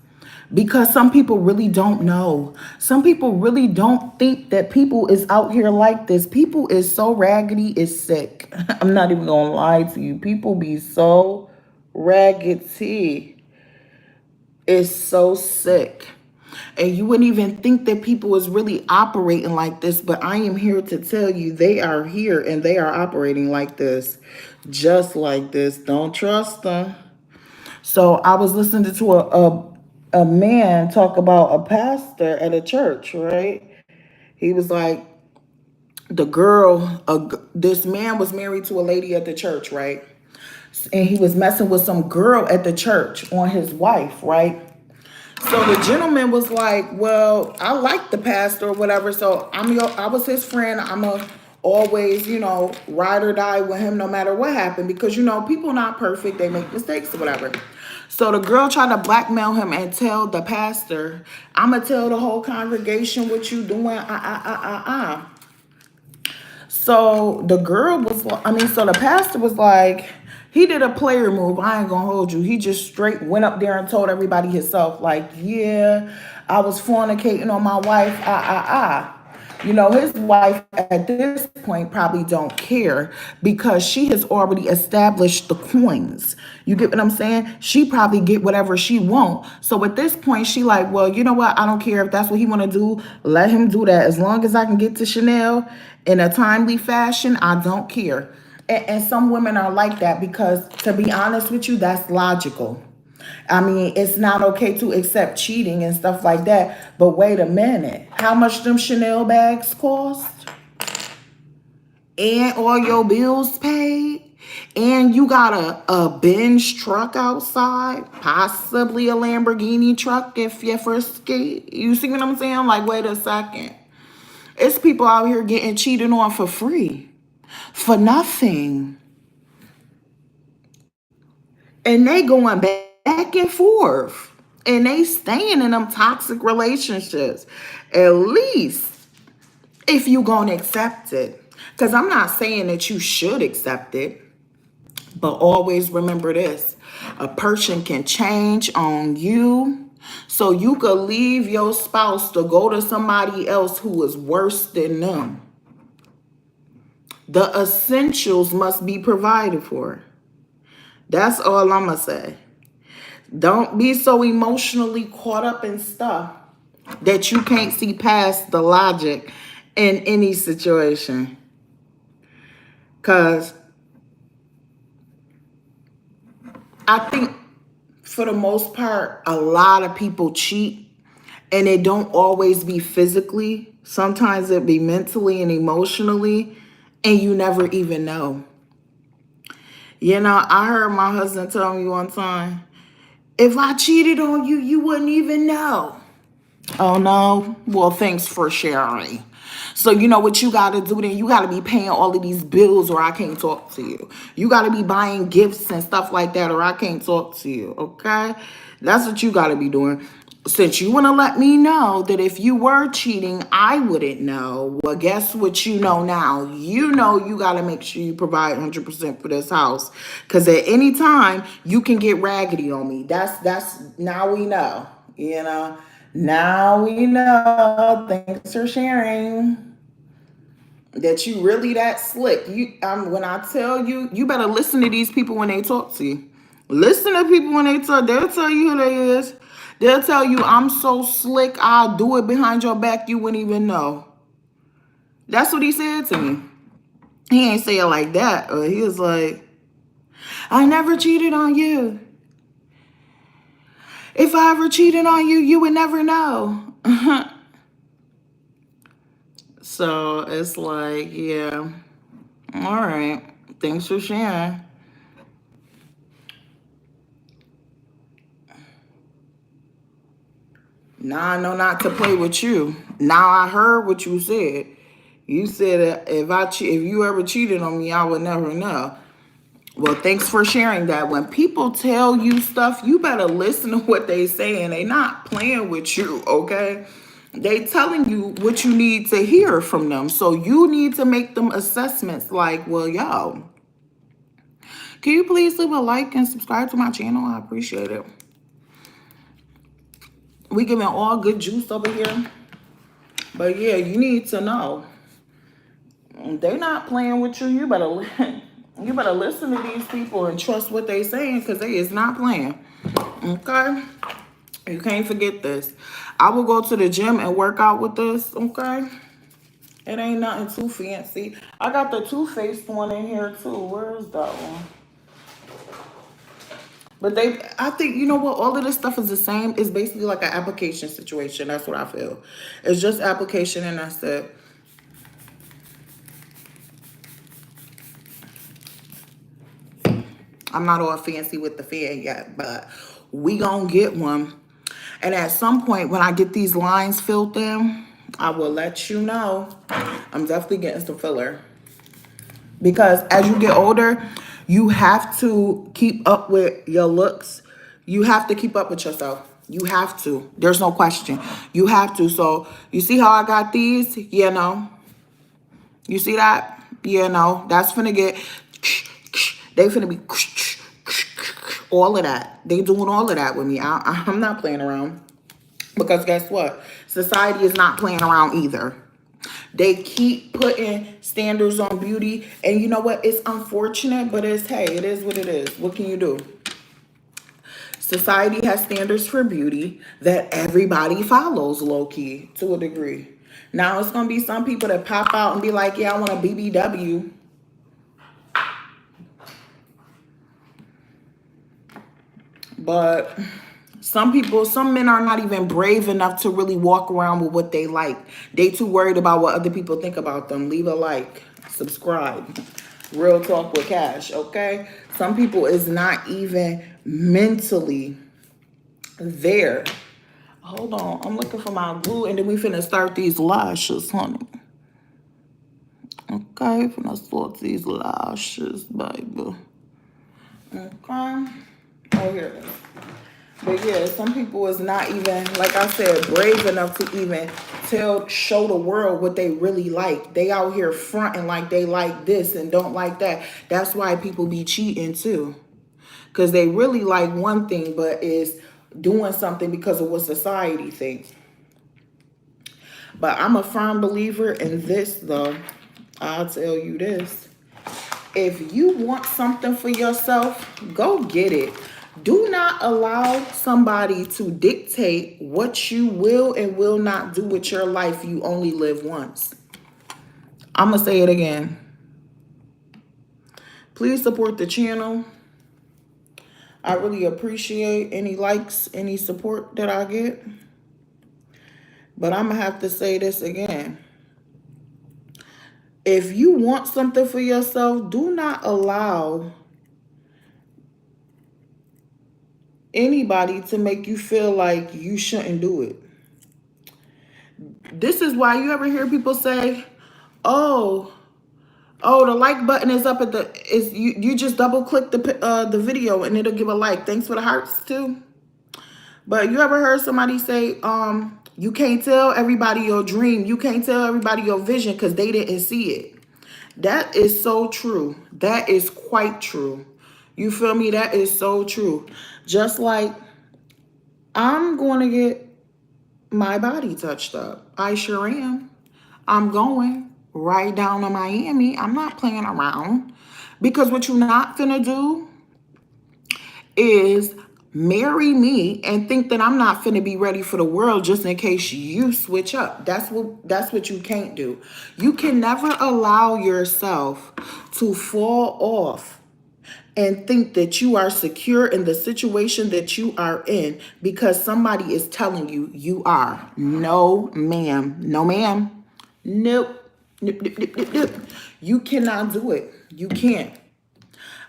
because some people really don't know. Some people really don't think that people is out here like this. People is so raggedy, it's sick. I'm not even gonna lie to you. People be so raggedy. It's so sick. And you wouldn't even think that people is really operating like this, but I am here to tell you they are here and they are operating like this, just like this. Don't trust them. So I was listening to a man talk about a pastor at a church, right? He was like, the girl, this man was married to a lady at the church, right? And he was messing with some girl at the church on his wife, right? So the gentleman was like, well, I like the pastor or whatever, so I was his friend. I'm a always, ride or die with him no matter what happened, because people not perfect, they make mistakes or whatever. So the girl tried to blackmail him and tell the pastor, I'm gonna tell the whole congregation what you doing. So the girl was, so the pastor was like, he did a player move. I ain't gonna hold you. He just straight went up there and told everybody himself, like, yeah, I was fornicating on my wife. His wife at this point probably don't care because she has already established the coins. You get what I'm saying? She probably get whatever she want. So at this point, she like, well, you know what? I don't care if that's what he want to do. Let him do that. As long as I can get to Chanel in a timely fashion, I don't care. And some women are like that because, to be honest with you, that's logical. I mean, it's not okay to accept cheating and stuff like that. But wait a minute. How much them Chanel bags cost? And all your bills paid? And you got a Benz truck outside? Possibly a Lamborghini truck if you're frisky. You see what I'm saying? Like, wait a second. It's people out here getting cheated on for free. For nothing. And they going back and forth. And they staying in them toxic relationships. At least if you gonna accept it. Because I'm not saying that you should accept it. But always remember this. A person can change on you. So you could leave your spouse to go to somebody else who is worse than them. The essentials must be provided for. That's all I'm going to say. Don't be so emotionally caught up in stuff that you can't see past the logic in any situation. Because I think for the most part, a lot of people cheat, and it don't always be physically. Sometimes it be mentally and emotionally, and you never even know. I heard my husband tell me one time, if I cheated on you, you wouldn't even know. Oh, no? Well, thanks for sharing. So you know what you got to do then? You got to be paying all of these bills or I can't talk to you. You got to be buying gifts and stuff like that or I can't talk to you, okay? That's what you got to be doing. Since you want to let me know that if you were cheating, I wouldn't know. Well, guess what you know now? You know you got to make sure you provide 100% for this house. Because at any time, you can get raggedy on me. That's now we know, Now we know. Thanks for sharing. That you really that slick. When I tell you, you better listen to these people when they talk to you. Listen to people when they talk. They'll tell you who they is. They'll tell you, I'm so slick, I'll do it behind your back, you wouldn't even know. That's what he said to me. He ain't say it like that. He was like, I never cheated on you. If I ever cheated on you, you would never know. So it's like, yeah. All right. Thanks for sharing. Now I know not to play with you. Now I heard what you said. You said if you ever cheated on me, I would never know. Well, thanks for sharing that. When people tell you stuff, you better listen to what they saying. They not playing with you, okay? They telling you what you need to hear from them. So you need to make them assessments like, well, yo, can you please leave a like and subscribe to my channel? I appreciate it. We giving all good juice over here. But yeah, you need to know. They not playing with you. You better listen to these people and trust what they saying because they is not playing. Okay? You can't forget this. I will go to the gym and work out with this, okay? It ain't nothing too fancy. I got the Too-Faced one in here too. Where is that one? But I think, you know what? All of this stuff is the same. It's basically like an application situation. That's what I feel. It's just application and that's it. I'm not all fancy with the fan yet, but we gonna get one. And at some point, when I get these lines filled in, I will let you know. I'm definitely getting some filler. Because as you get older, you have to keep up with your looks. You have to keep up with yourself. You have to. There's no question. You have to. So you see how I got these? You know. You see that? You know. That's finna get. They finna be all of that. They doing all of that with me. I'm not playing around. Because guess what? Society is not playing around either. They keep putting standards on beauty. And you know what? It's unfortunate, but hey, it is what it is. What can you do? Society has standards for beauty that everybody follows low-key to a degree. Now it's going to be some people that pop out and be like, yeah, I want a BBW. But some men are not even brave enough to really walk around with what they like. They too worried about what other people think about them. Leave a like, subscribe. Real talk with Cash, okay? Some people is not even mentally there. Hold on, I'm looking for my glue, and then we finna start these lashes, honey. Okay, finna start these lashes, baby. Okay. Oh, here it is. But yeah, some people is not even, like I said, brave enough to even show the world what they really like. They out here fronting like they like this and don't like that. That's why people be cheating too. Because they really like one thing, but is doing something because of what society thinks. But I'm a firm believer in this, though. I'll tell you this. If you want something for yourself, go get it. Do not allow somebody to dictate what you will and will not do with your life. You only live once. I'm going to say it again. Please support the channel. I really appreciate any likes, any support that I get. But I'm going to have to say this again. If you want something for yourself, do not allow anybody to make you feel like you shouldn't do it. This is why you ever hear people say, oh, the like button is up at you just double click the video and it'll give a like. Thanks for the hearts too. But you ever heard somebody say, you can't tell everybody your dream. You can't tell everybody your vision because they didn't see it. That is so true. That is quite true. You feel me? That is so true. Just like I'm going to get my body touched up. I sure am. I'm going right down to Miami. I'm not playing around. Because what you're not finna do is marry me and think that I'm not finna be ready for the world just in case you switch up. That's what you can't do. You can never allow yourself to fall off and think that you are secure in the situation that you are in because somebody is telling you you are. No, ma'am. No, ma'am. Nope. Nope, nope, nope, nope, nope. You cannot do it. You can't.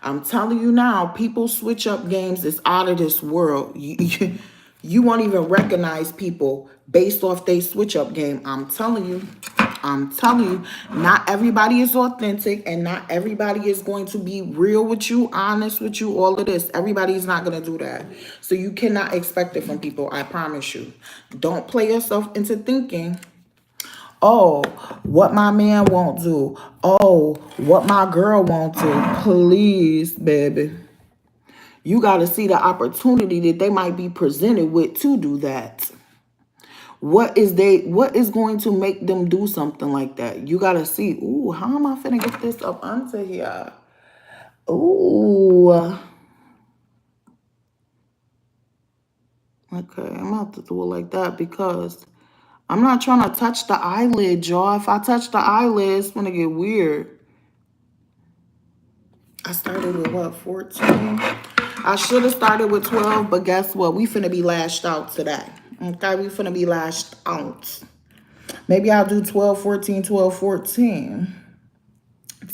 I'm telling you now, people switch up games is out of this world. You won't even recognize people based off they switch up game. I'm telling you, not everybody is authentic and not everybody is going to be real with you, honest with you, all of this. Everybody's not going to do that. So you cannot expect it from people, I promise you. Don't play yourself into thinking, oh, what my man won't do. Oh, what my girl won't do. Please, baby. You got to see the opportunity that they might be presented with to do that. What is going to make them do something like that? You got to see, ooh, how am I finna get this up onto here? Ooh. Okay, I'm about to do it like that because I'm not trying to touch the eyelid, y'all. If I touch the eyelid, it's gonna get weird. I started with what, 14? I should have started with 12, but guess what? We finna be lashed out today. Okay, we finna be lashed out. Maybe I'll do 12, 14, 12, 14.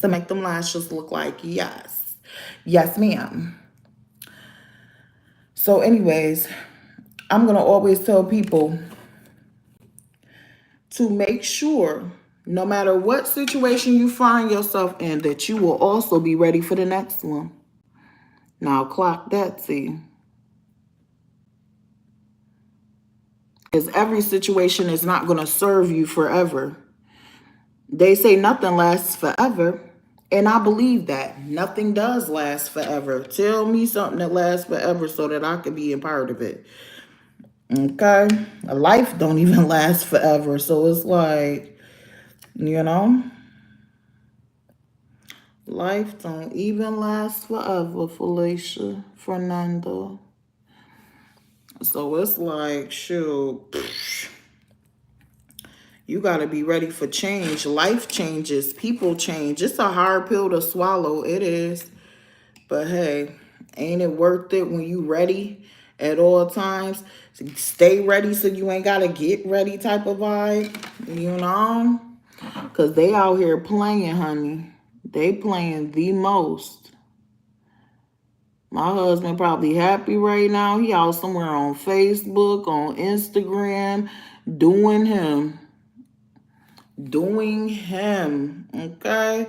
To make them lashes look like yes. Yes, ma'am. So anyways, I'm going to always tell people to make sure, no matter what situation you find yourself in, that you will also be ready for the next one. Now clock that, see. Because every situation is not going to serve you forever. They say nothing lasts forever. And I believe that. Nothing does last forever. Tell me something that lasts forever so that I could be a part of it. Okay? A life don't even last forever. So it's like, you know, life don't even last forever, Felicia, Fernando. So it's like, shoot, you got to be ready for change. Life changes. People change. It's a hard pill to swallow. It is. But hey, ain't it worth it when you ready at all times? Stay ready so you ain't got to get ready type of vibe. You know? Because they out here playing, honey. They playing the most. My husband probably happy right now. He out somewhere on Facebook, on Instagram, doing him. Doing him. Okay?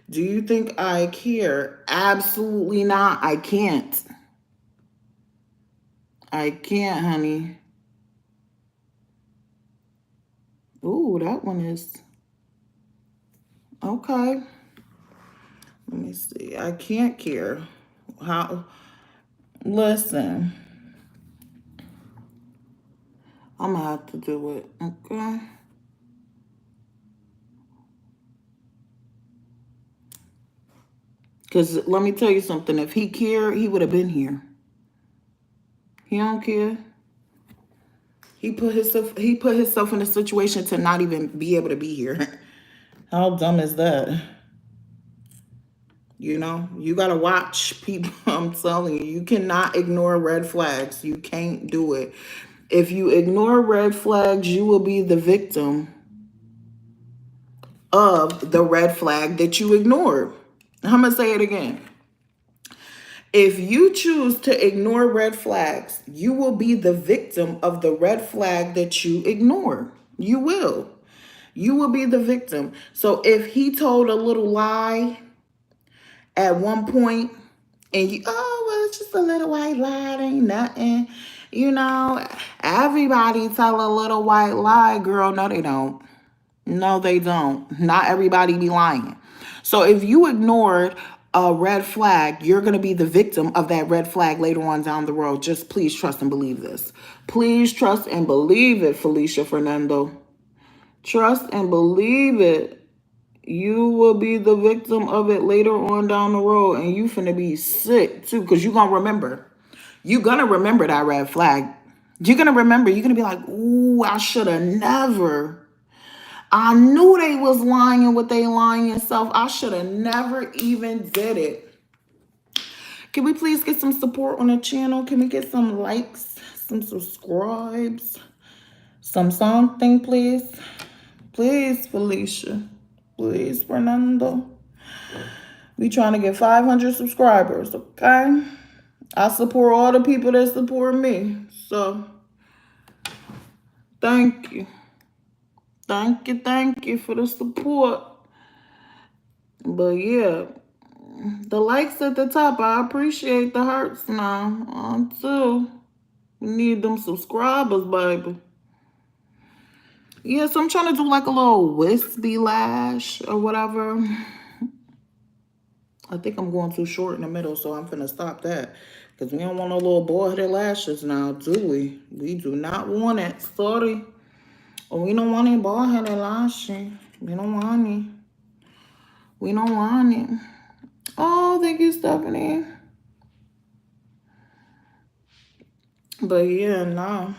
Do you think I care? Absolutely not. I can't. I can't, honey. Ooh, that one is... Okay. Let me see. I can't care. How... Listen. I'm gonna have to do it. Okay? Because let me tell you something. If he cared, he would have been here. He don't care. He put himself in a situation to not even be able to be here. How dumb is that? You know, you got to watch people. I'm telling you, you cannot ignore red flags. You can't do it. If you ignore red flags, you will be the victim of the red flag that you ignored. I'm going to say it again. If you choose to ignore red flags, you will be the victim of the red flag that you ignore. You will. You will be the victim. So if he told a little lie at one point and you, oh, well, it's just a little white lie, it ain't nothing. You know, everybody tell a little white lie, girl. No, they don't. No, they don't. Not everybody be lying. So if you ignored a red flag, you're going to be the victim of that red flag later on down the road. Just please trust and believe this. Please trust and believe it, Felicia Fernando. Trust and believe it. You will be the victim of it later on down the road. And you finna be sick too, because you're going to remember. You're going to remember that red flag. You're going to remember. You're going to be like, ooh, I should have never. I knew they was lying with they lying self. I should have never even did it. Can we please get some support on the channel? Can we get some likes, some subscribes, some something, please? Please, Felicia. Please, Fernando. We trying to get 500 subscribers, okay? I support all the people that support me. So, thank you. Thank you for the support. But yeah, the likes at the top, I appreciate the hearts now. Too. We need them subscribers, baby. Yeah, so I'm trying to do like a little wispy lash or whatever. I think I'm going too short in the middle, so I'm finna stop that. Because we don't want no little bald-headed lashes now, do we? We do not want it. Sorry. We don't want any bald-headed lashes. We don't want it. We don't want it. Oh, thank you, Stephanie. But yeah, no.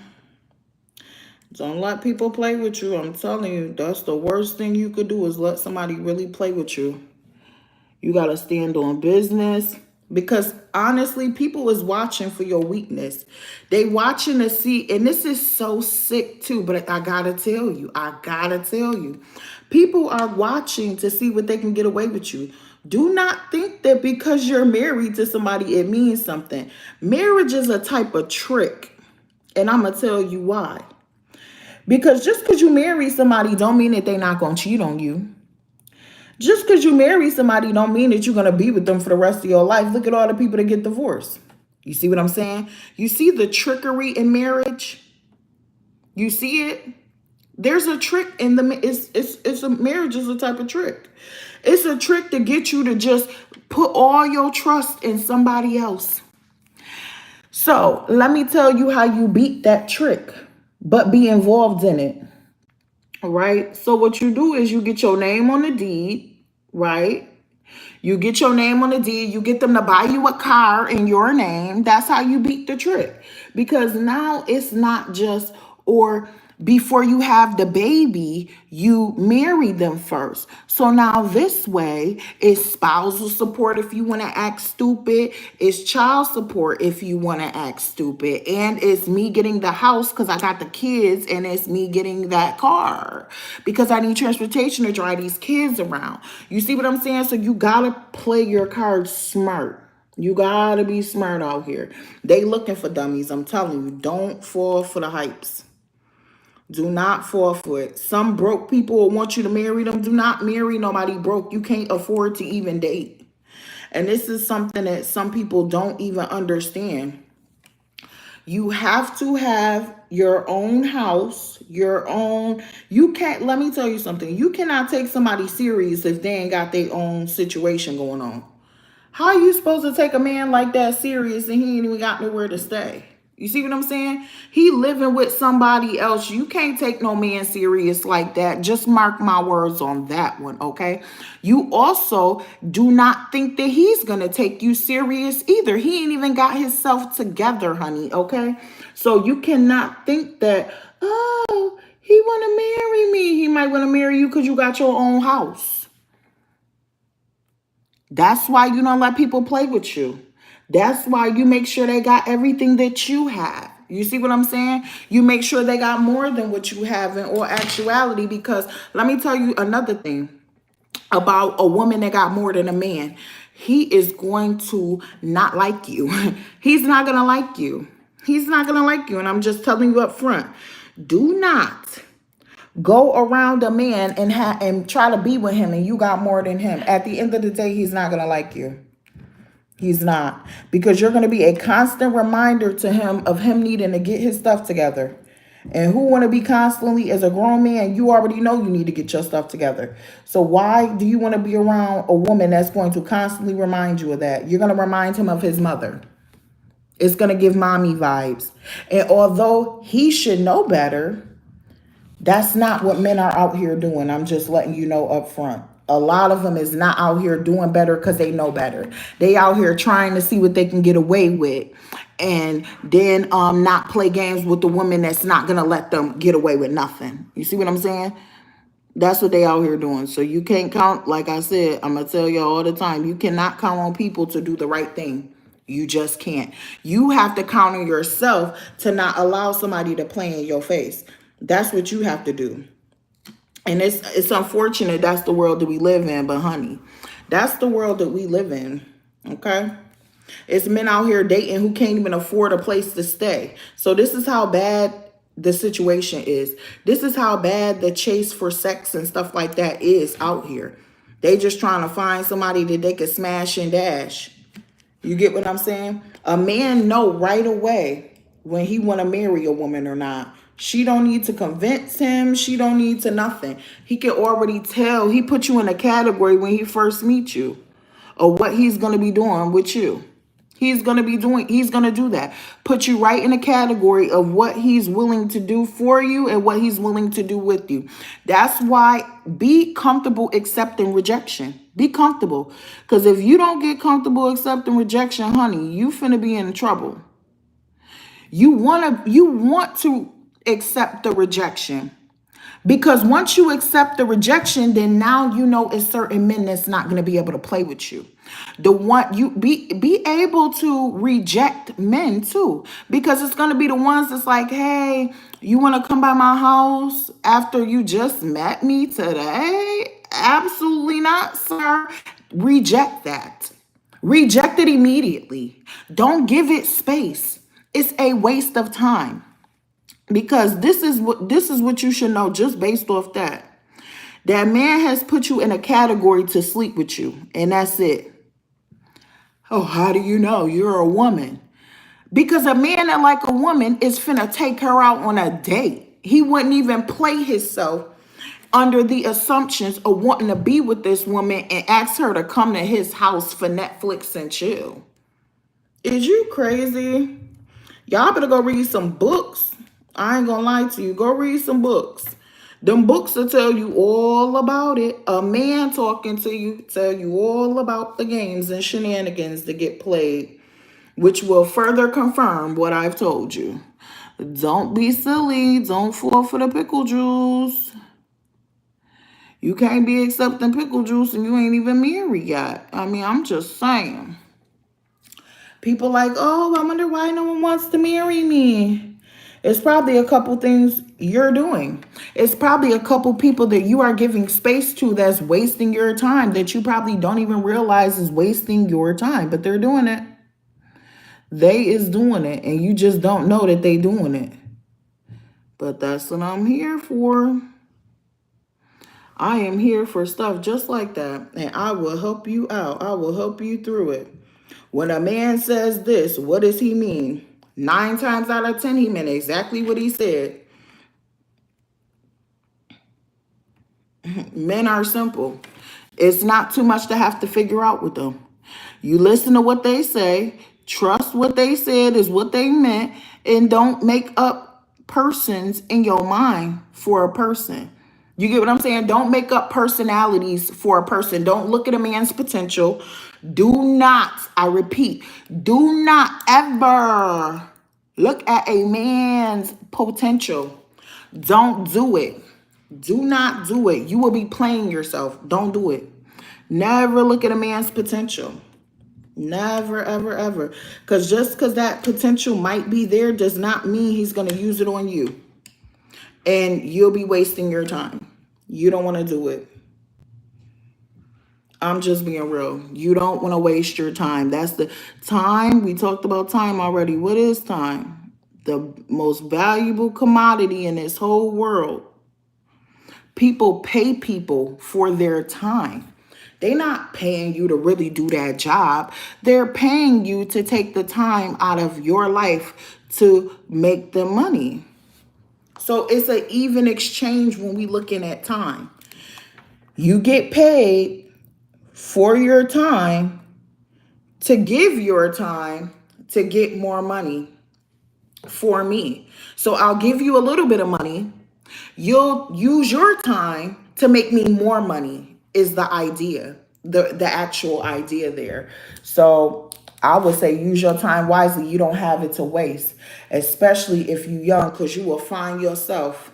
Don't let people play with you. I'm telling you, that's the worst thing you could do is let somebody really play with you. You got to stand on business. Because honestly, people is watching for your weakness. They watching to see, and this is so sick too, but I got to tell you, people are watching to see what they can get away with you. Do not think that because you're married to somebody, it means something. Marriage is a type of trick. And I'm going to tell you why. Because just because you marry somebody don't mean that they're not going to cheat on you. Just because you marry somebody don't mean that you're going to be with them for the rest of your life. Look at all the people that get divorced. You see what I'm saying? You see the trickery in marriage? You see it? There's a trick in the it's a marriage is a type of trick. It's a trick to get you to just put all your trust in somebody else. So let me tell you how you beat that trick, but be involved in it. All right. So what you do is you get your name on the deed, right? You get your name on the deed. You get them to buy you a car in your name. That's how you beat the trick. Because now it's not just, or before you have the baby, you marry them first. So now this way is spousal support if you want to act stupid. It's child support if you want to act stupid. And it's me getting the house because I got the kids. And it's me getting that car because I need transportation to drive these kids around. You see what I'm saying? So you got to play your cards smart. You got to be smart out here. They looking for dummies. I'm telling you, don't fall for the hypes. Do not fall for it. Some broke people will want you to marry them. Do not marry nobody broke. You can't afford to even date. And this is something that some people don't even understand. You have to have your own house, your own. You can't, let me tell you something. You cannot take somebody serious if they ain't got their own situation going on. How are you supposed to take a man like that serious and he ain't even got nowhere to stay? You see what I'm saying? He living with somebody else. You can't take no man serious like that. Just mark my words on that one, okay? You also do not think that he's going to take you serious either. He ain't even got himself together, honey, okay? So you cannot think that, oh, he want to marry me. He might want to marry you because you got your own house. That's why you don't let people play with you. That's why you make sure they got everything that you have. You see what I'm saying? You make sure they got more than what you have in all actuality, because let me tell you another thing about a woman that got more than a man. He is going to not like you. He's not going to like you. He's not going to like you. And I'm just telling you up front, do not go around a man and try to be with him and you got more than him. At the end of the day, he's not going to like you. He's not. Because you're going to be a constant reminder to him of him needing to get his stuff together. And who want to be constantly, as a grown man, you already know you need to get your stuff together. So why do you want to be around a woman that's going to constantly remind you of that? You're going to remind him of his mother. It's going to give mommy vibes. And although he should know better, that's not what men are out here doing. I'm just letting you know up front. A lot of them is not out here doing better because they know better. They out here trying to see what they can get away with, and then not play games with the woman that's not going to let them get away with nothing. You see what I'm saying? That's what they out here doing. So you can't count, like I said, I'm going to tell you all the time, you cannot count on people to do the right thing. You just can't. You have to count on yourself to not allow somebody to play in your face. That's what you have to do. And it's unfortunate that's the world that we live in, but honey, that's the world that we live in, okay? It's men out here dating who can't even afford a place to stay. So this is how bad the situation is. This is how bad the chase for sex and stuff like that is out here. They just trying to find somebody that they can smash and dash. You get what I'm saying? A man know right away when he want to marry a woman or not. She don't need to convince him. She don't need to nothing. He can already tell. He put you in a category when he first meet you of what he's going to be doing with you. He's going to do that. Put you right in a category of what he's willing to do for you and what he's willing to do with you. That's why be comfortable accepting rejection. Be comfortable. Because if you don't get comfortable accepting rejection, honey, you finna be in trouble. You want to accept the rejection. Because once you accept the rejection, then now you know it's certain men that's not going to be able to play with you. The one you be able to reject men too, because it's going to be the ones that's like, hey, you want to come by my house after you just met me today? Absolutely not, sir. Reject that. Reject it immediately. Don't give it space. It's a waste of time. Because this is what you should know just based off that. That man has put you in a category to sleep with you, and that's it. Oh, how do you know? You're a woman. Because a man that like a woman is finna take her out on a date. He wouldn't even play himself under the assumptions of wanting to be with this woman and ask her to come to his house for Netflix and chill. Is you crazy? Y'all better go read some books. I ain't gonna lie to you. Go read some books. Them books will tell you all about it. A man talking to you tell you all about the games and shenanigans that get played, which will further confirm what I've told you. Don't be silly. Don't fall for the pickle juice. You can't be accepting pickle juice and you ain't even married yet. I mean, I'm just saying. People like, oh, I wonder why no one wants to marry me. It's probably a couple things you're doing. It's probably a couple people that you are giving space to that's wasting your time that you probably don't even realize is wasting your time, but they're doing it. They is doing it, and you just don't know that they doing it. But that's what I'm here for. I am here for stuff just like that, and I will help you out. I will help you through it. When a man says this, what does he mean? 9 times out of 10, he meant exactly what he said. Men are simple. It's not too much to have to figure out with them. You listen to what they say, trust what they said is what they meant, and don't make up persons in your mind for a person. You get what I'm saying? Don't make up personalities for a person. Don't look at a man's potential. Do not, I repeat, do not ever look at a man's potential. Don't do it. Do not do it. You will be playing yourself. Don't do it. Never look at a man's potential. Never, ever, ever. Because just because that potential might be there does not mean he's going to use it on you. And you'll be wasting your time. You don't want to do it. I'm just being real. You don't want to waste your time. That's the time. We talked about time already. What is time? The most valuable commodity in this whole world. People pay people for their time. They're not paying you to really do that job. They're paying you to take the time out of your life to make the money. So it's an even exchange when we looking at time. You get paid for your time to give your time to get more money for me. So I'll give you a little bit of money. You'll use your time to make me more money is the idea, the actual idea there. So I would say use your time wisely. You don't have it to waste, especially if you're young, because you will find yourself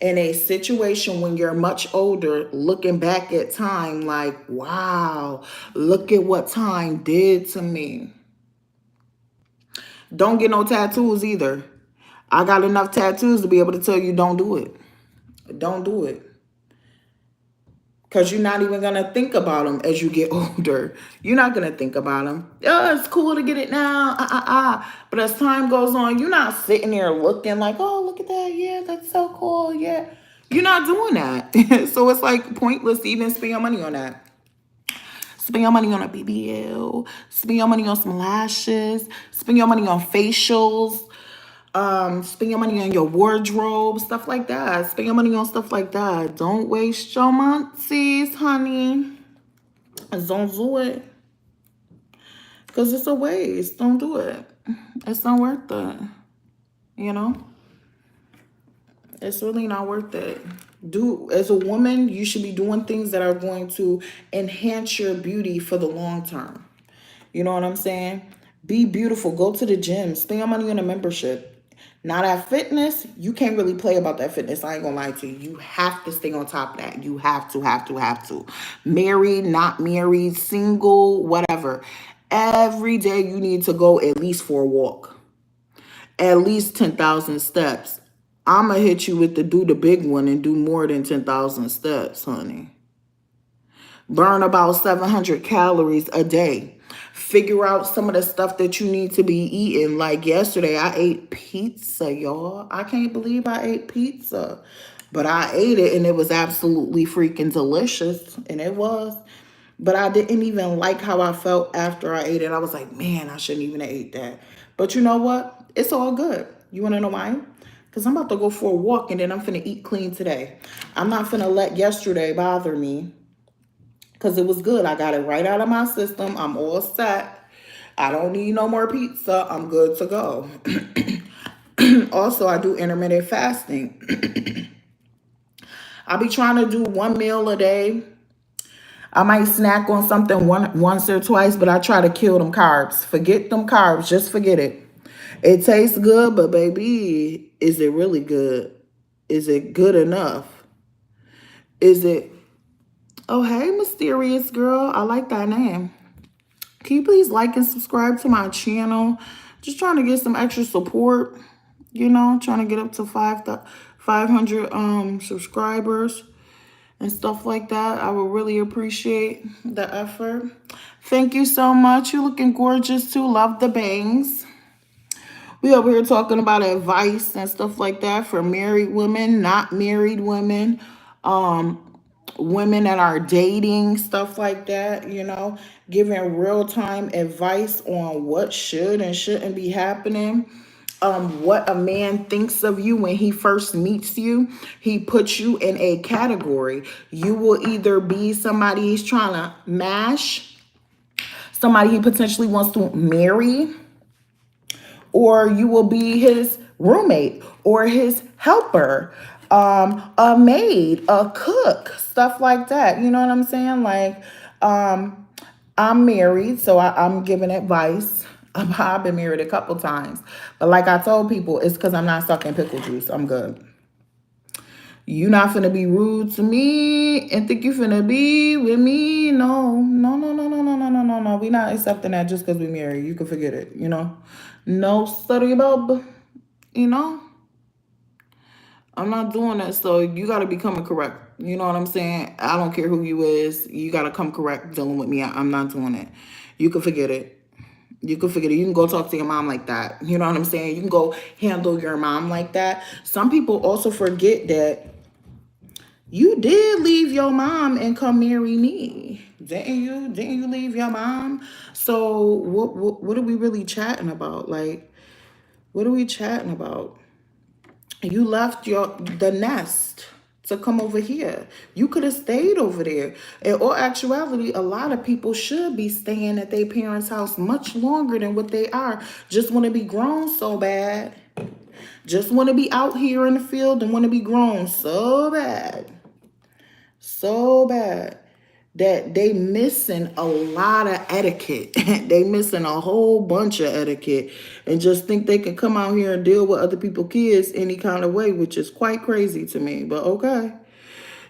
in a situation when you're much older, looking back at time like, wow, look at what time did to me. Don't get no tattoos either. I got enough tattoos to be able to tell you don't do it. Don't do it. Because you're not even going to think about them as you get older. You're not going to think about them. Oh, it's cool to get it now. But as time goes on, you're not sitting there looking like, oh, look at that. Yeah, that's so cool. Yeah. You're not doing that. So it's like pointless to even spend your money on that. Spend your money on a BBL. Spend your money on some lashes. Spend your money on facials. Spend your money on your wardrobe, stuff like that. Spend your money on stuff like that. Don't waste your months, honey. Don't do it. Because it's a waste. Don't do it. It's not worth it. You know? It's really not worth it. As a woman, you should be doing things that are going to enhance your beauty for the long term. You know what I'm saying? Be beautiful. Go to the gym. Spend your money on a membership. Now that fitness, you can't really play about that fitness. I ain't gonna lie to you. You have to stay on top of that. You have to. Married, not married, single, whatever. Every day you need to go at least for a walk. At least 10,000 steps. I'm gonna hit you with do the big one and do more than 10,000 steps, honey. Burn about 700 calories a day. Figure out some of the stuff that you need to be eating. Like yesterday, I ate pizza, y'all. I can't believe I ate pizza. But I ate it and it was absolutely freaking delicious. And it was. But I didn't even like how I felt after I ate it. I was like, man, I shouldn't even have ate that. But you know what? It's all good. You want to know why? Because I'm about to go for a walk and then I'm finna eat clean today. I'm not finna let yesterday bother me because it was good. I got it right out of my system. I'm all set. I don't need no more pizza. I'm good to go. Also, I do intermittent fasting. I be trying to do one meal a day. I might snack on something once or twice, but I try to kill them carbs. Forget them carbs. Just forget it. It tastes good, but baby, is it really good? Is it good enough? Is it... Oh, hey, mysterious girl. I like that name. Can you please like and subscribe to my channel? Just trying to get some extra support. You know, trying to get up to 500 subscribers and stuff like that. I would really appreciate the effort. Thank you so much. You're looking gorgeous too. Love the bangs. We over here talking about advice and stuff like that for married women, not married women, women that are dating, stuff like that, you know, giving real-time advice on what should and shouldn't be happening. What a man thinks of you when he first meets you. He puts you in a category. You will either be somebody he's trying to mash, somebody he potentially wants to marry, or you will be his roommate or his helper, a maid, a cook, stuff like that. You know what I'm saying? Like, I'm married, so I'm giving advice. I've been married a couple times. But like I told people, it's because I'm not sucking pickle juice. I'm good. You not finna be rude to me and think you finna be with me. No, no, no, no, no, no, no, no, no, no. We not accepting that just because we married. You can forget it, you know? No study about, you know? I'm not doing that, so you got to be coming correct. You know what I'm saying? I don't care who you is. You got to come correct dealing with me. I'm not doing it. You can forget it. You can forget it. You can go talk to your mom like that. You know what I'm saying? You can go handle your mom like that. Some people also forget that you did leave your mom and come marry me. Didn't you? Didn't you leave your mom? So what are we really chatting about? Like, what are we chatting about? You left the nest to come over here. You could have stayed over there. In all actuality, a lot of people should be staying at their parents' house much longer than what they are. Just want to be grown so bad. Just want to be out here in the field and want to be grown so bad. So bad that they missing a lot of etiquette. They missing a whole bunch of etiquette and just think they can come out here and deal with other people's kids any kind of way, which is quite crazy to me. But okay,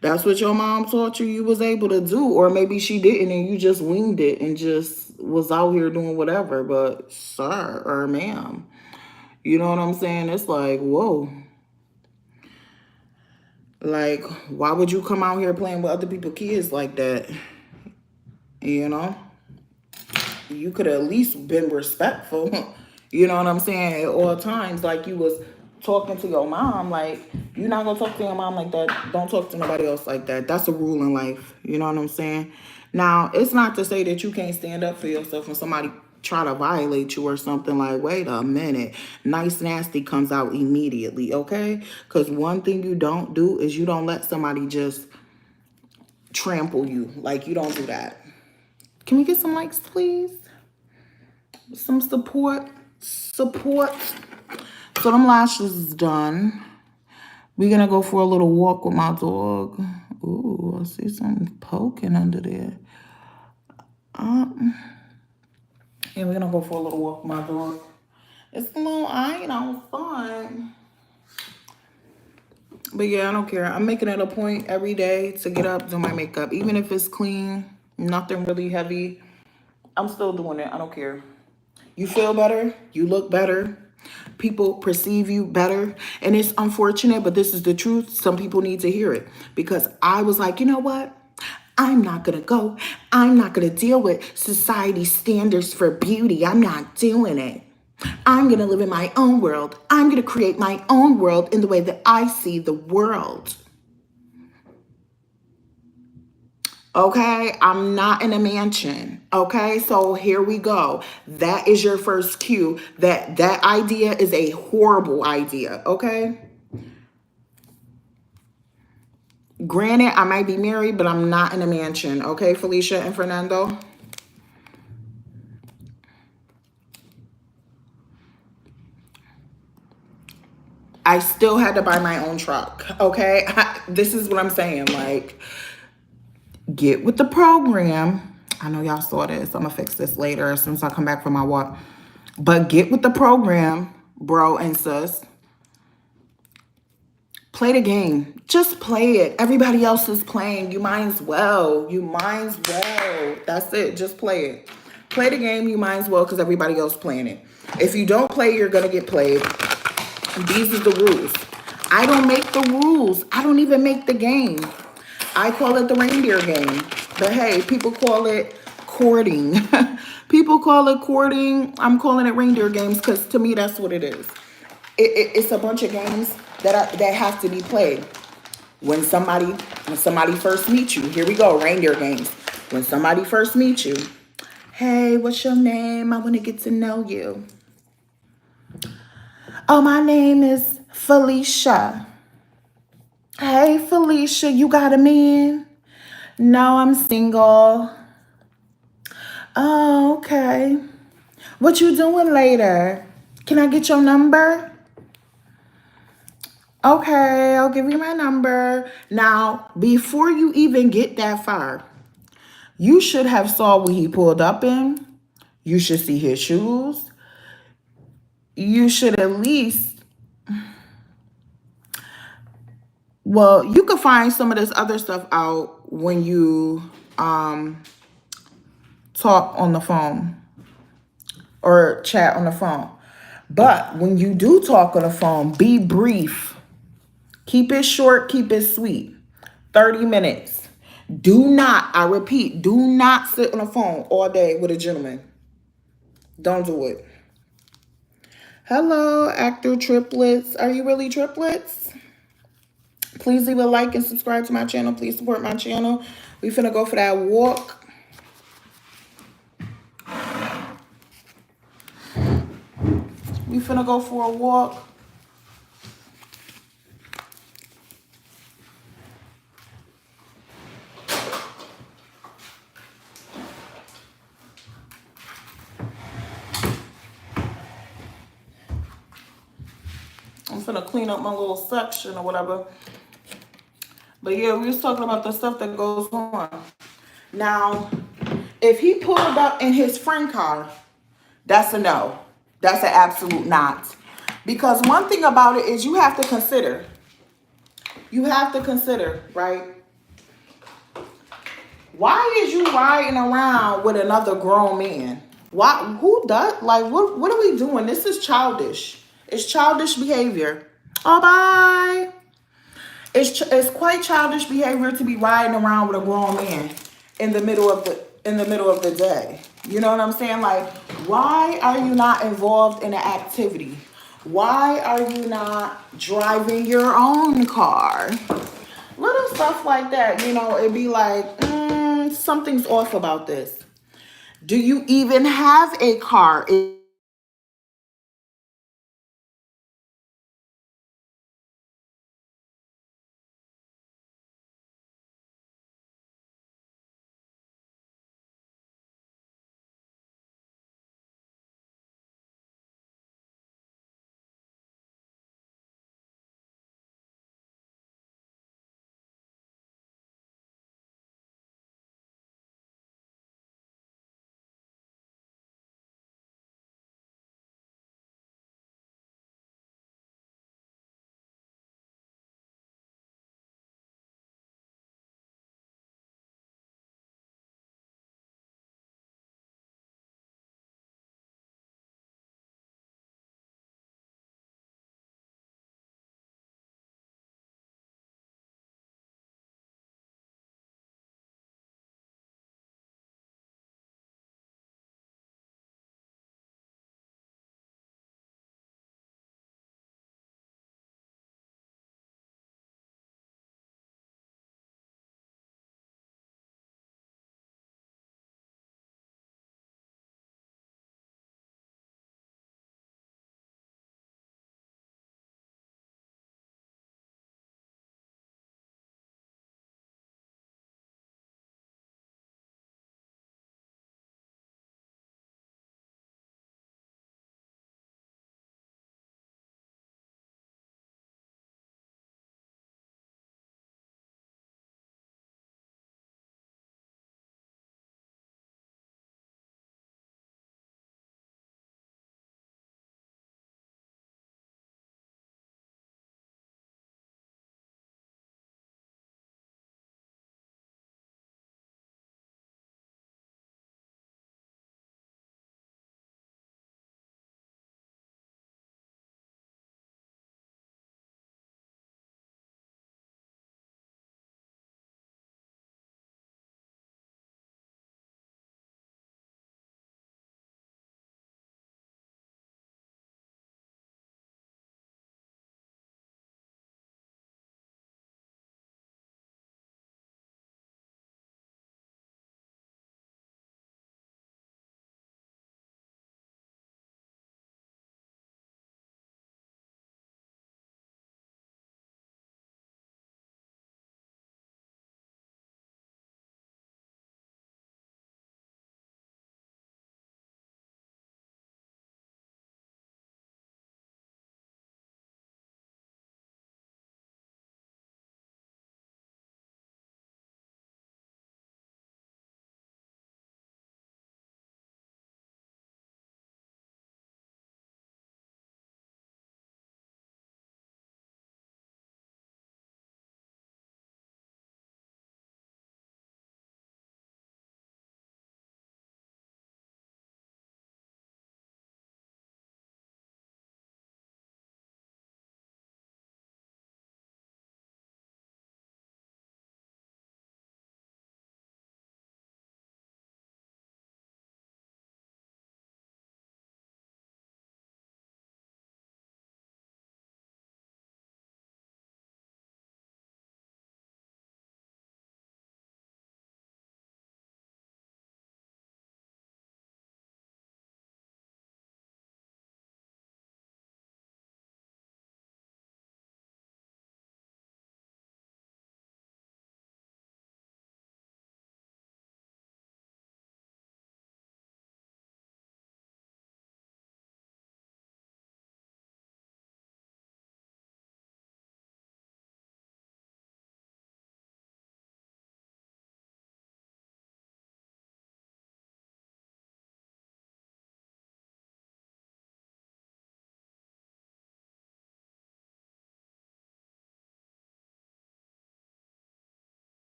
that's what your mom taught you was able to do. Or maybe she didn't and you just winged it and just was out here doing whatever. But sir or ma'am, you know what I'm saying? It's like, whoa. Like, why would you come out here playing with other people's kids like that? You know? You could have at least been respectful. You know what I'm saying? At all times, like you was talking to your mom. Like, you're not going to talk to your mom like that. Don't talk to nobody else like that. That's a rule in life. You know what I'm saying? Now, it's not to say that you can't stand up for yourself when somebody try to violate you or something. Like, wait a minute, nice nasty comes out immediately, okay? Because one thing you don't do is you don't let somebody just trample you. Like, you don't do that. Can we get some likes, please? Some support. So them lashes is done. We're gonna go for a little walk with my dog. Ooh, I see something poking under there. Yeah, we're gonna go for a little walk with my dog. It's a little, I ain't on fun. But yeah, I don't care. I'm making it a point every day to get up, do my makeup. Even if it's clean, nothing really heavy, I'm still doing it. I don't care. You feel better. You look better. People perceive you better. And it's unfortunate, but this is the truth. Some people need to hear it. Because I was like, you know what? I'm not going to go. I'm not going to deal with society standards for beauty. I'm not doing it. I'm going to live in my own world. I'm going to create my own world in the way that I see the world. Okay, I'm not in a mansion. Okay, so here we go. That is your first cue that that idea is a horrible idea. Okay. Granted, I might be married, but I'm not in a mansion. Okay, Felicia and Fernando. I still had to buy my own truck. Okay, this is what I'm saying. Like, get with the program. I know y'all saw this. I'm gonna fix this later as soon as I come back from my walk. But get with the program, bro and sis. Play the game. Just play it. Everybody else is playing. You might as well. You might as well. That's it. Just play it. Play the game. You might as well because everybody else playing it. If you don't play, you're gonna get played. These are the rules. I don't make the rules. I don't even make the game. I call it the reindeer game. But hey, people call it courting. People call it courting. I'm calling it reindeer games because to me, that's what it is. It's a bunch of games that have to be played. When somebody first meets you, here we go, reindeer games. When somebody first meets you, hey, what's your name? I want to get to know you. Oh, my name is Felicia. Hey, Felicia, you got a man? No, I'm single. Oh, okay. What you doing later? Can I get your number? Okay, I'll give you my number. Now, before you even get that far, you should have saw what he pulled up in. You should see his shoes. You should at least, well, you could find some of this other stuff out when you talk on the phone or chat on the phone. But when you do talk on the phone, be brief. Keep it short, keep it sweet. 30 minutes. Do not, I repeat, do not sit on the phone all day with a gentleman. Don't do it. Hello, actor triplets. Are you really triplets? Please leave a like and subscribe to my channel. Please support my channel. We finna go for that walk. We finna go for a walk. I'm finna clean up my little section or whatever. But yeah, we was talking about the stuff that goes on. Now, if he pulled up in his friend car, that's a no. That's an absolute not. Because one thing about it is you have to consider. You have to consider, right? Why is you riding around with another grown man? Why? Who does? Like, what are we doing? This is childish. It's childish behavior. Oh, bye. It's quite childish behavior to be riding around with a grown man in the middle of the day. You know what I'm saying? Like, why are you not involved in an activity? Why are you not driving your own car? Little stuff like that, you know, it'd be like, something's off about this. Do you even have a car?